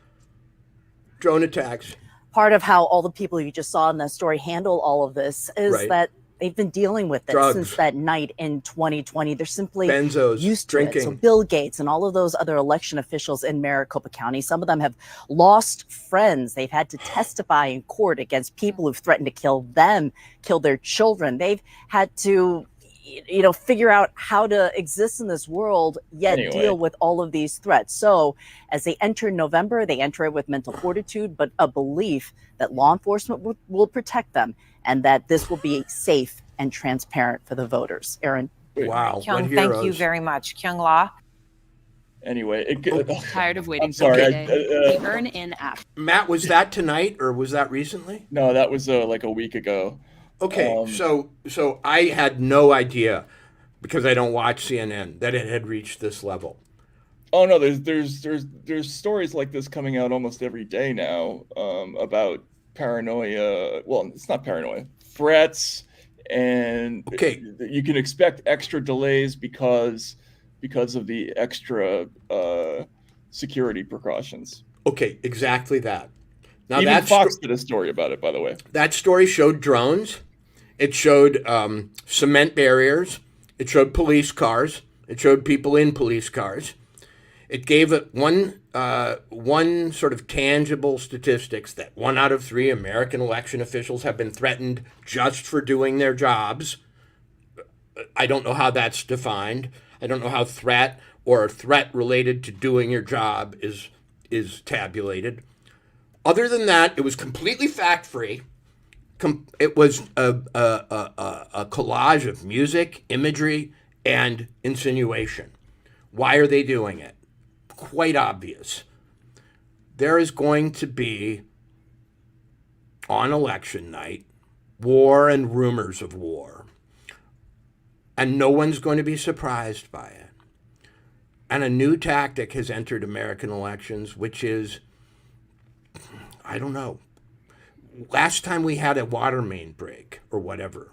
Drone attacks. Part of how all the people you just saw in that story handle all of this is that they've been dealing with this since that night in 2020. They're simply used to it. So Bill Gates and all of those other election officials in Maricopa County, some of them have lost friends. They've had to testify in court against people who've threatened to kill them, kill their children. They've had to, figure out how to exist in this world, yet deal with all of these threats. So as they enter November, they enter it with mental fortitude, but a belief that law enforcement will protect them and that this will be safe and transparent for the voters. Aaron. Wow. Kyung, thank you very much. Kyung La. Anyway, tired of waiting I'm for sorry, the earn in app. Matt, was that tonight or was that recently? No, that was like a week ago. Okay, so I had no idea, because I don't watch CNN, that it had reached this level. Oh no, there's stories like this coming out almost every day now, about paranoia. Well, it's not paranoia, threats, and you can expect extra delays because of the extra security precautions. Okay, exactly that. Now even Fox did a story about it, by the way. That story showed drones. It showed cement barriers. It showed police cars. It showed people in police cars. It gave it one sort of tangible statistics that 1 out of 3 American election officials have been threatened just for doing their jobs. I don't know how that's defined. I don't know how threat or a threat related to doing your job is tabulated. Other than that, it was completely fact-free. It was a collage of music, imagery, and insinuation. Why are they doing it? Quite obvious. There is going to be, on election night, war and rumors of war. And no one's going to be surprised by it. And a new tactic has entered American elections, which is, I don't know, last time we had a water main break or whatever.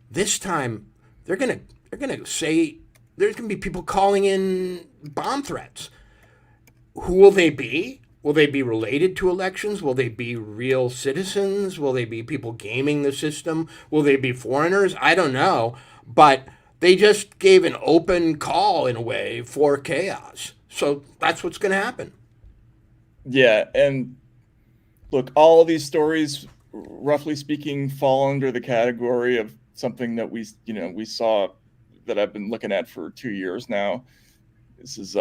This time they're gonna say there's gonna be people calling in bomb threats. Who will they be? Will they be related to elections? Will they be real citizens? Will they be people gaming the system? Will they be foreigners? I don't know. But they just gave an open call in a way for chaos. So that's what's going to happen. Yeah, and look, all of these stories, roughly speaking, fall under the category of something that we saw, that I've been looking at for 2 years now. This is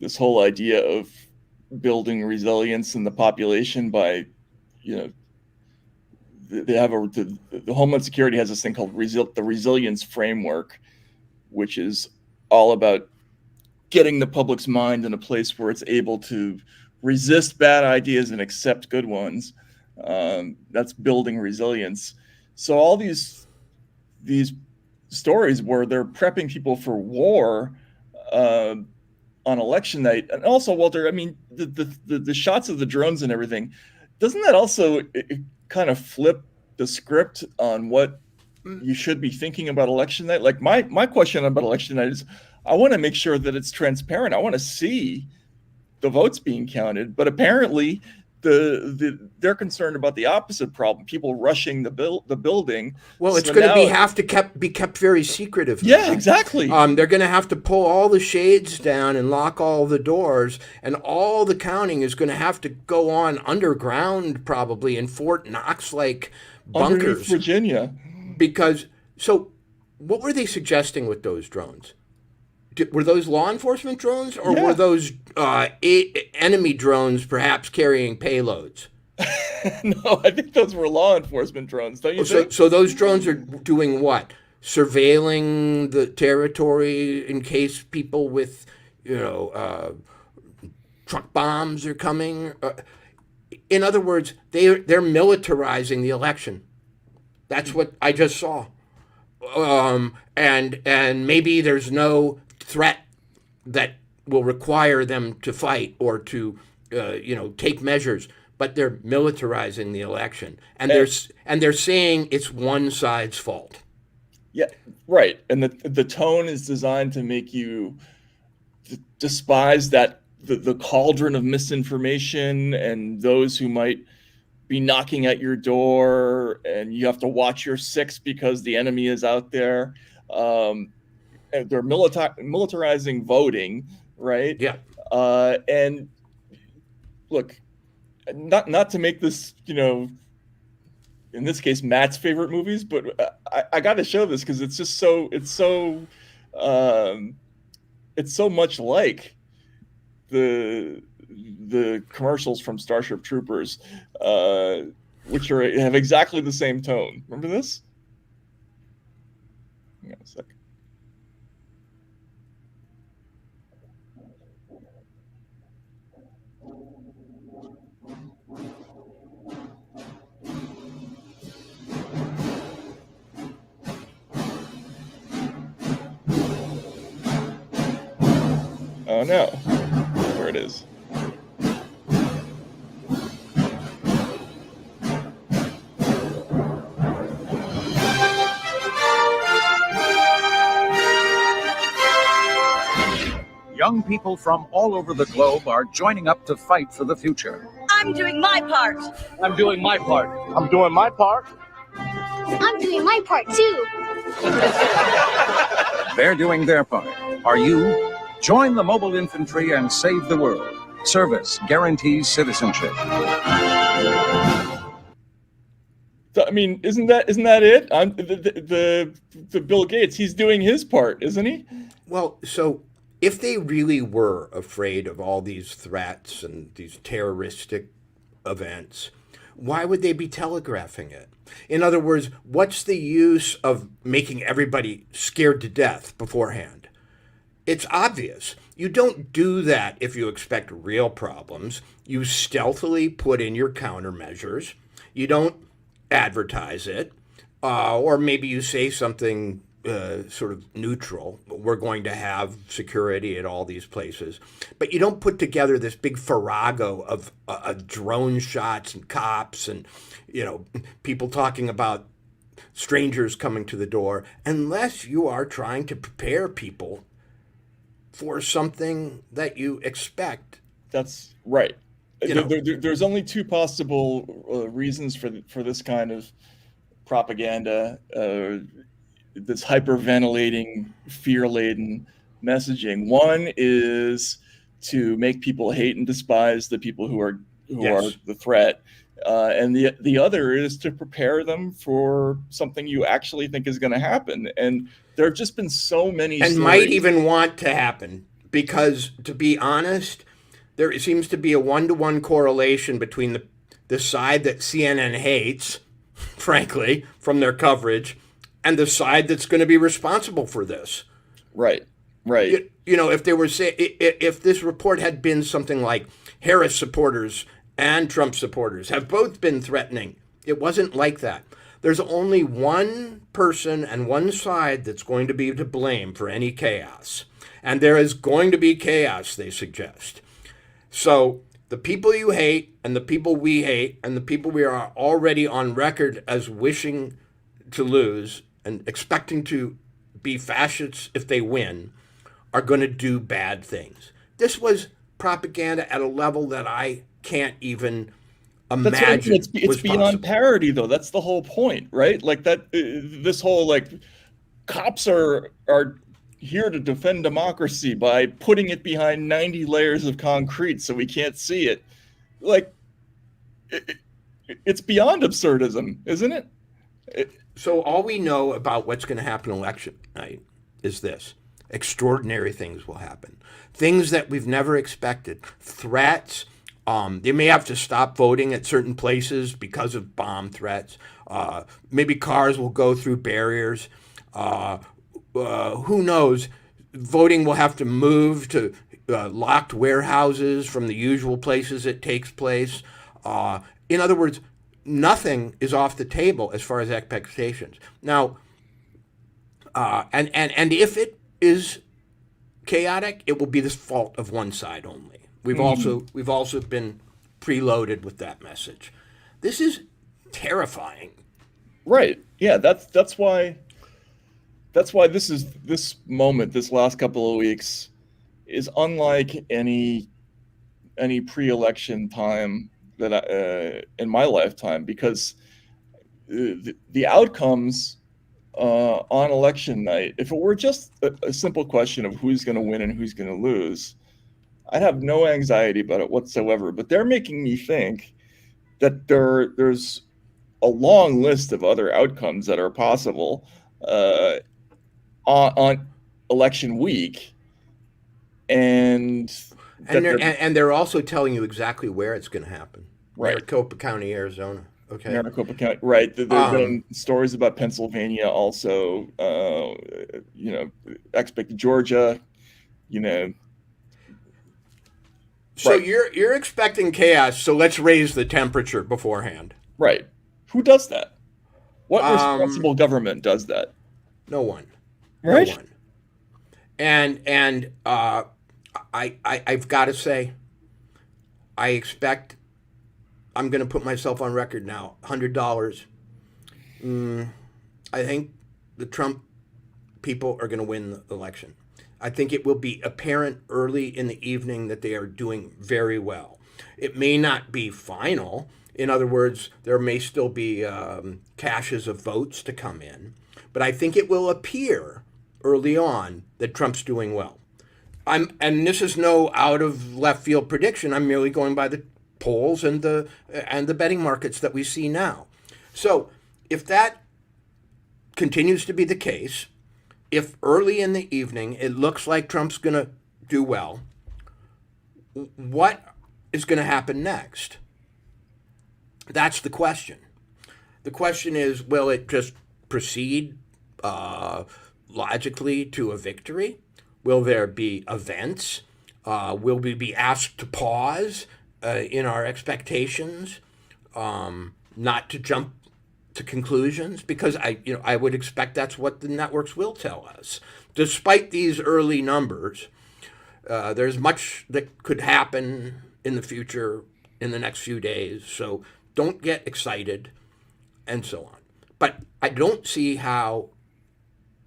this whole idea of building resilience in the population by, they have the Homeland Security has this thing called the resilience framework, which is all about getting the public's mind in a place where it's able to resist bad ideas and accept good ones. That's building resilience. So all these stories where they're prepping people for war on election night, and also, Walter, I mean, the shots of the drones and everything, doesn't that also kind of flip the script on what you should be thinking about election night? Like my question about election night is, I want to make sure that it's transparent. I want to see the votes being counted, but apparently they're concerned about the opposite problem: people rushing the building. Well, it's going to be kept very secretive. Yeah, exactly. They're going to have to pull all the shades down and lock all the doors, and all the counting is going to have to go on underground, probably in Fort Knox-like bunkers, underneath Virginia. Because what were they suggesting with those drones? Were those law enforcement drones, or were those enemy drones perhaps carrying payloads? No, I think those were law enforcement drones, don't you think? So those drones are doing what? Surveilling the territory in case people with, truck bombs are coming? In other words, they're militarizing the election. That's what I just saw. And maybe there's no threat that will require them to fight or to take measures, but they're militarizing the election, and they're saying it's one side's fault. Yeah, right. And the tone is designed to make you despise that the cauldron of misinformation and those who might be knocking at your door, and you have to watch your six because the enemy is out there. They're militarizing voting, right? Yeah. And look, not to make this, in this case, Matt's favorite movies, but I got to show this because it's just it's so much like the commercials from Starship Troopers, which have exactly the same tone. Remember this? Hang on a sec. Oh no, there it is. Young people from all over the globe are joining up to fight for the future. I'm doing my part. I'm doing my part. I'm doing my part. I'm doing my part too. They're doing their part. Are you? Join the mobile infantry and save the world. Service guarantees citizenship. I mean, isn't that it? The Bill Gates, he's doing his part, isn't he? Well, so if they really were afraid of all these threats and these terroristic events, why would they be telegraphing it? In other words, what's the use of making everybody scared to death beforehand? It's obvious. You don't do that if you expect real problems. You stealthily put in your countermeasures. You don't advertise it. Or maybe you say something sort of neutral. We're going to have security at all these places. But you don't put together this big farrago of drone shots and cops and, people talking about strangers coming to the door, unless you are trying to prepare people for something that you expect. That's right. There's only two possible reasons for this kind of propaganda, this hyperventilating, fear-laden messaging. One is to make people hate and despise the people who are the threat, and the other is to prepare them for something you actually think is going to happen. And there have just been so many and stories. Might even want to happen, because to be honest, there seems to be a 1-to-1 correlation between the side that CNN hates, frankly, from their coverage, and the side that's going to be responsible for this. Right. If they were if this report had been something like Harris supporters and Trump supporters have both been threatening, it wasn't like that. There's only one person and one side that's going to be to blame for any chaos. And there is going to be chaos, they suggest. So the people you hate and the people we hate and the people we are already on record as wishing to lose and expecting to be fascists if they win are going to do bad things. This was propaganda at a level that I can't even imagine. It's beyond parody, though. That's the whole point, right? Like that. This whole cops are here to defend democracy by putting it behind 90 layers of concrete so we can't see it. It's beyond absurdism, isn't it? So all we know about what's going to happen election night is this: extraordinary things will happen, things that we've never expected, threats. They may have to stop voting at certain places because of bomb threats. Maybe cars will go through barriers. Who knows? Voting will have to move to locked warehouses from the usual places it takes place. In other words, nothing is off the table as far as expectations. Now, and if it is chaotic, it will be the fault of one side only. We've also been preloaded with that message. This is terrifying. Right. Yeah. That's why this moment, this last couple of weeks, is unlike any pre-election time that in my lifetime, because the outcomes on election night, if it were just a simple question of who's going to win and who's going to lose, I'd have no anxiety about it whatsoever. But they're making me think that there's a long list of other outcomes that are possible on election week, and they're also telling you exactly where it's going to happen. Right. Maricopa County, Arizona. Okay. Maricopa County, right? There's been stories about Pennsylvania, also. Expect Georgia. So right. you're expecting chaos. So let's raise the temperature beforehand. Right. Who does that? What responsible government does that? No one. Right. No one. And I've got to say, I expect. I'm going to put myself on record now. $100. I think the Trump people are going to win the election. I think it will be apparent early in the evening that they are doing very well. It may not be final. In other words, there may still be caches of votes to come in. But I think it will appear early on that Trump's doing well. And this is no out of left field prediction. I'm merely going by the polls and the betting markets that we see now. So if that continues to be the case, if early in the evening it looks like Trump's going to do well, what is going to happen next? That's the question. The question is, will it just proceed logically to a victory? Will there be events? Will we be asked to pause in our expectations, not to jump to conclusions? Because I would expect that's what the networks will tell us. Despite these early numbers, there's much that could happen in the future in the next few days. So don't get excited and so on. But I don't see how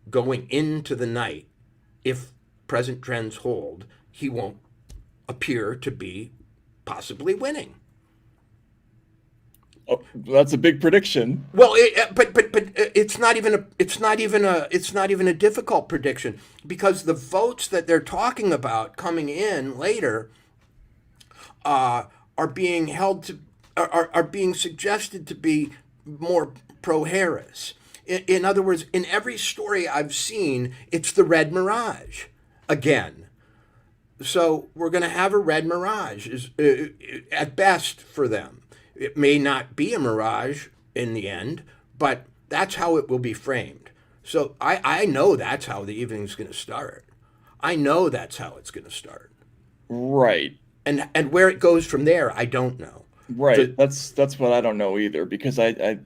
going into the night, if present trends hold, he won't appear to be possibly winning. Oh, that's a big prediction. Well, but it's not even a difficult prediction, because the votes that they're talking about coming in later are being held to are being suggested to be more pro-Harris. In other words, in every story I've seen, it's the red mirage again. So we're going to have a red mirage at best for them. It may not be a mirage in the end, but that's how it will be framed. So I know that's how the evening's going to start. I know that's how it's going to start. Right. And where it goes from there, I don't know. Right. That's what I don't know either, because I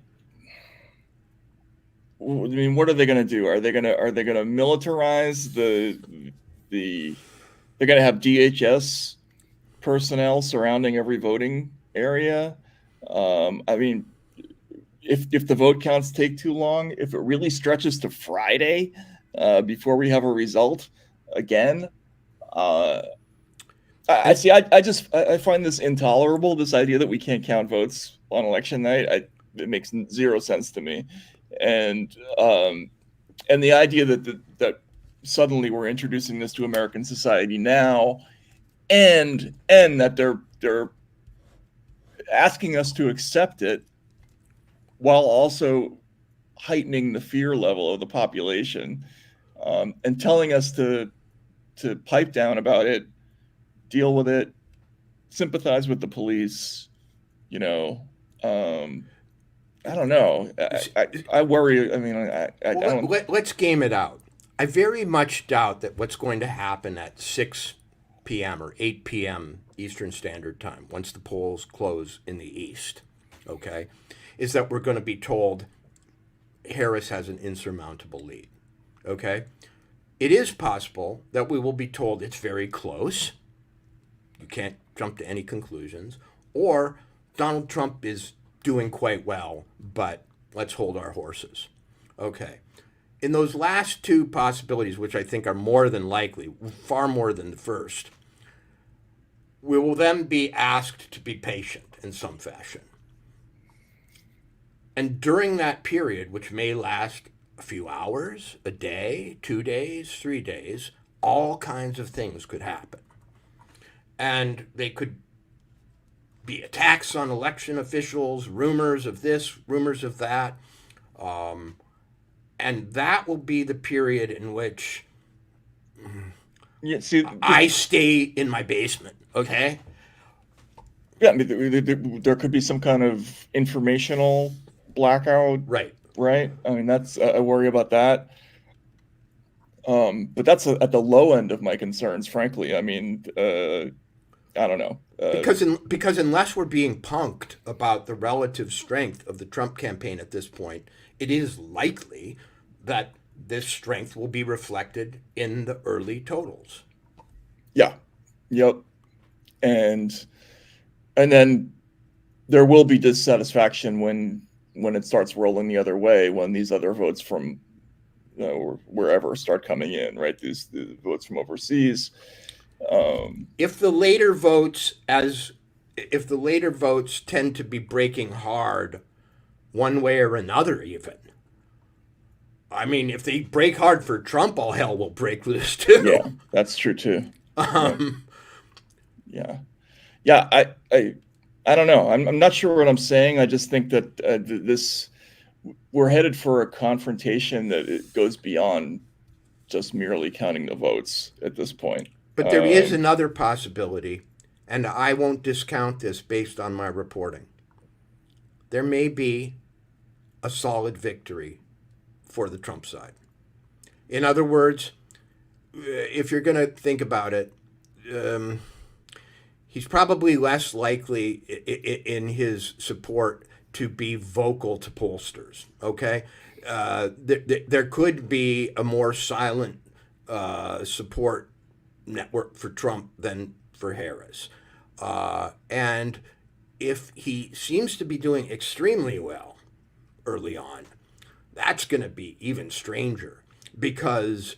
mean, what are they going to do? Are they going to militarize they're going to have DHS personnel surrounding every voting area? I mean, if the vote counts take too long, if it really stretches to Friday before we have a result again, I find this intolerable. This idea that we can't count votes on election night, it makes zero sense to me, and the idea that suddenly we're introducing this to American society now, and that they're asking us to accept it while also heightening the fear level of the population, and telling us to pipe down about it, deal with it, sympathize with the police. I don't know. I worry. I mean, I don't. Let's game it out. I very much doubt that what's going to happen at 6 p.m. or 8 p.m. Eastern Standard Time, once the polls close in the East, okay, is that we're going to be told Harris has an insurmountable lead, okay? It is possible that we will be told it's very close. You can't jump to any conclusions. Or Donald Trump is doing quite well, but let's hold our horses. Okay. In those last two possibilities, which I think are more than likely, far more than the first, we will then be asked to be patient in some fashion. And during that period, which may last a few hours, a day, 2 days, 3 days, all kinds of things could happen. And they could be attacks on election officials, rumors of this, rumors of that. And that will be the period in which I stay in my basement, okay? Yeah, I mean, there could be some kind of informational blackout. Right. Right? I mean, that's I worry about that. But that's at the low end of my concerns, frankly. I mean, I don't know. Because unless we're being punked about the relative strength of the Trump campaign at this point, it is likely that this strength will be reflected in the early totals. Yeah. Yep. And then there will be dissatisfaction when it starts rolling the other way, when these other votes from wherever start coming in, right? These votes from overseas. If the later votes tend to be breaking hard one way or another, even. I mean, if they break hard for Trump, all hell will break loose too. Yeah, that's true too. Yeah. I don't know. I'm not sure what I'm saying. I just think that we're headed for a confrontation that it goes beyond just merely counting the votes at this point. But there is another possibility, and I won't discount this based on my reporting. There may be a solid victory for the Trump side. In other words, if you're going to think about it, he's probably less likely in his support to be vocal to pollsters, okay? There could be a more silent support network for Trump than for Harris. And if he seems to be doing extremely well early on, that's going to be even stranger, because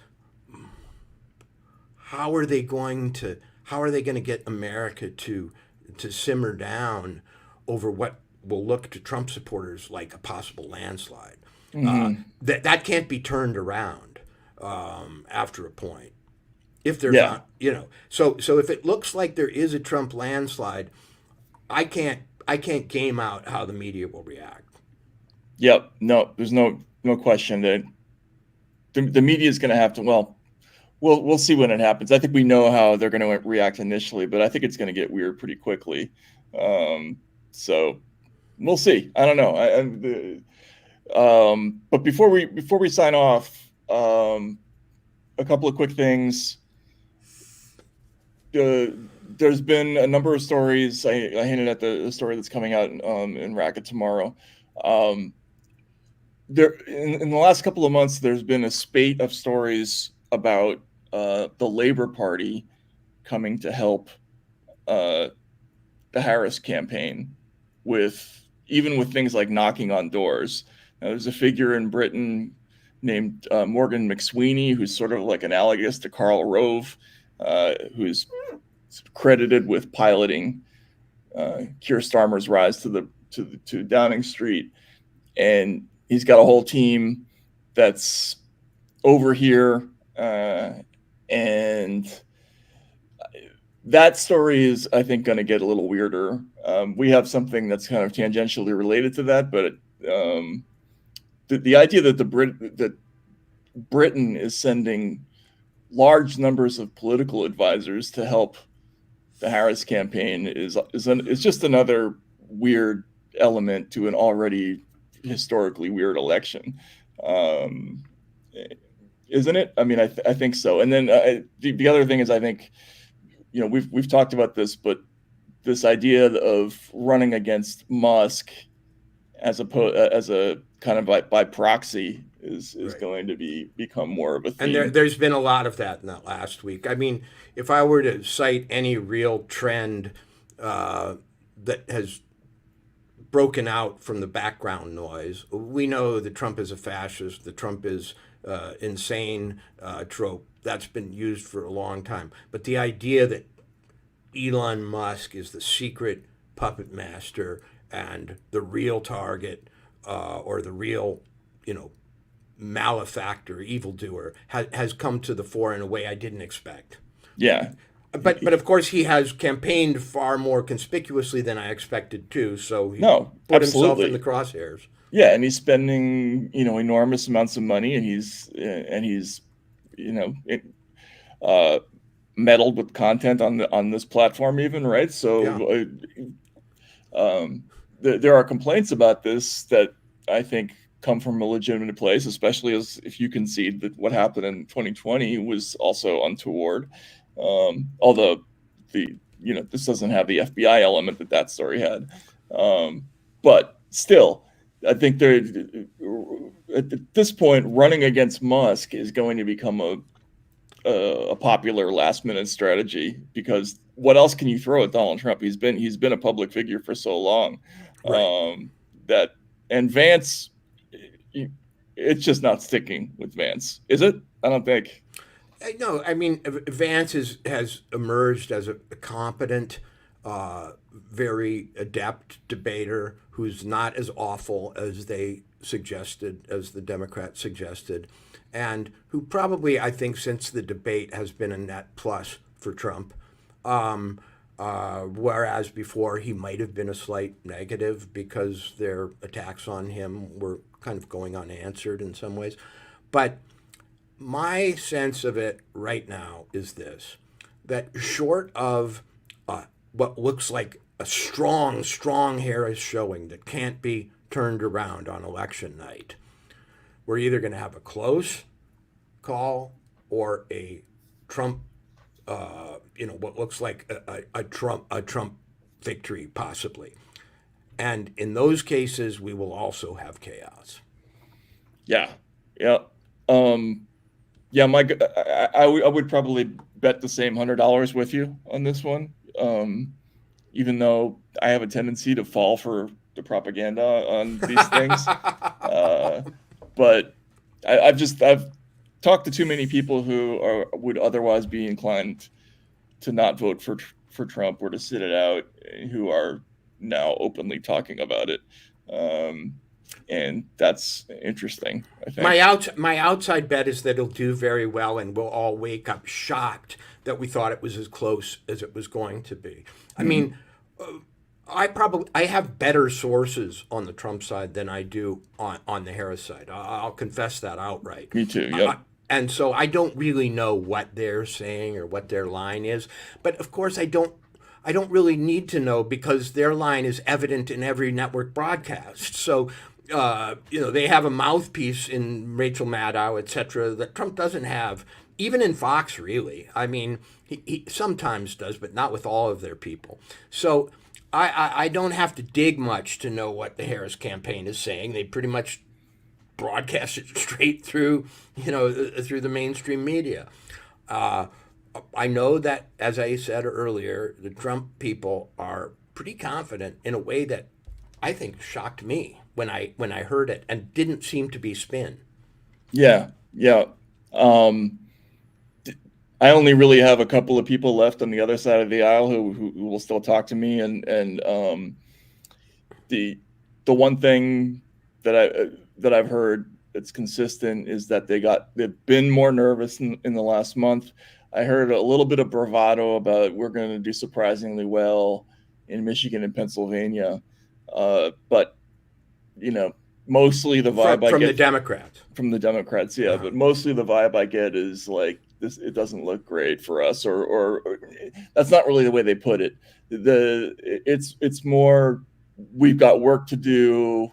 how are they going to get America to simmer down over what will look to Trump supporters like a possible landslide? Mm-hmm. That can't be turned around after a point. If they're not, so if it looks like there is a Trump landslide, I can't game out how the media will react. Yep. No, there's no question that the media is going to have to. Well, we'll see when it happens. I think we know how they're going to react initially, but I think it's going to get weird pretty quickly. So we'll see. I don't know. But before we sign off, a couple of quick things. There's been a number of stories. I hinted at the story that's coming out in Racket tomorrow. There in the last couple of months, there's been a spate of stories about the Labor Party coming to help the Harris campaign with things like knocking on doors. Now, there's a figure in Britain named Morgan McSweeney, who's sort of like analogous to Karl Rove, who's credited with piloting Keir Starmer's rise to Downing Street, and he's got a whole team that's over here, and that story is, I think, going to get a little weirder. We have something that's kind of tangentially related to that, but the idea that Britain is sending large numbers of political advisors to help the Harris campaign is just another weird element to an already historically weird election, isn't it? I mean, I think so. And then the other thing is, I think, we've talked about this, but this idea of running against Musk as a kind of by proxy is right. Going to become more of a theme. And there's been a lot of that in that last week. I mean, if I were to cite any real trend that has broken out from the background noise, we know that Trump is a fascist, that Trump is insane trope. That's been used for a long time. But the idea that Elon Musk is the secret puppet master and the real target or the real, malefactor, evildoer has come to the fore in a way I didn't expect. Yeah. But of course he has campaigned far more conspicuously than I expected to. So he No, put himself absolutely. in the crosshairs. Yeah, and he's spending enormous amounts of money, and he's meddled with content on this platform even, right? So there are complaints about this that I think come from a legitimate place, especially as if you concede that what happened in 2020 was also untoward. Although this doesn't have the FBI element that story had, but still, I think at this point, running against Musk is going to become a popular last minute strategy, because what else can you throw at Donald Trump? He's been a public figure for so long, and Vance, it's just not sticking with Vance, is it? I don't think. No, I mean, Vance has emerged as a competent, very adept debater who's not as awful as they suggested, as the Democrats suggested, and who probably, I think, since the debate has been a net plus for Trump, whereas before he might have been a slight negative because their attacks on him were kind of going unanswered in some ways. But my sense of it right now is this, that short of what looks like a strong Harris showing that can't be turned around on election night, we're either going to have a close call or a Trump, what looks like a Trump victory possibly. And in those cases, we will also have chaos. Yeah. Mike, I would probably bet the same $100 with you on this one, even though I have a tendency to fall for the propaganda on these things. But I've talked to too many people who would otherwise be inclined to not vote for Trump or to sit it out, who are now openly talking about it. And that's interesting, I think. My outside bet is that it'll do very well, and we'll all wake up shocked that we thought it was as close as it was going to be. I mean, I have better sources on the Trump side than I do on the Harris side. I'll confess that outright. Me too. Yeah. And so I don't really know what they're saying or what their line is, but of course I don't really need to know, because their line is evident in every network broadcast. So. They have a mouthpiece in Rachel Maddow, etc., that Trump doesn't have, even in Fox, really. I mean, he sometimes does, but not with all of their people. So I don't have to dig much to know what the Harris campaign is saying. They pretty much broadcast it straight through, through the mainstream media. I know that, as I said earlier, the Trump people are pretty confident in a way that I think shocked me when I heard it, and didn't seem to be spin. Yeah. I only really have a couple of people left on the other side of the aisle who will still talk to me, and the one thing that I've heard that's consistent is that they've been more nervous in the last month. I heard a little bit of bravado about we're going to do surprisingly well in Michigan and Pennsylvania, but mostly the vibe I get from the Democrats. From the Democrats, yeah. But mostly the vibe I get is like this. It doesn't look great for us, or that's not really the way they put it. It's more, we've got work to do.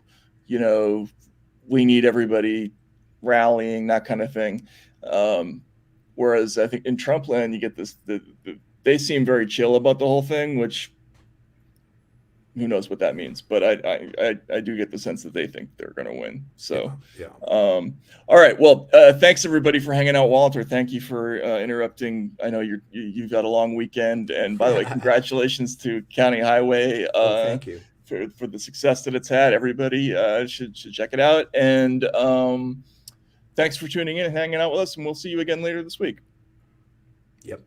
We need everybody rallying, that kind of thing. Whereas I think in Trump land, you get this. They seem very chill about the whole thing, which. Who knows what that means, but I do get the sense that they think they're going to win. So, all right. Well, thanks everybody for hanging out. Walter, thank you for interrupting. I know you've got a long weekend, and by the way, congratulations to County Highway. Thank you for the success that it's had. Everybody should check it out. And thanks for tuning in and hanging out with us, and we'll see you again later this week. Yep.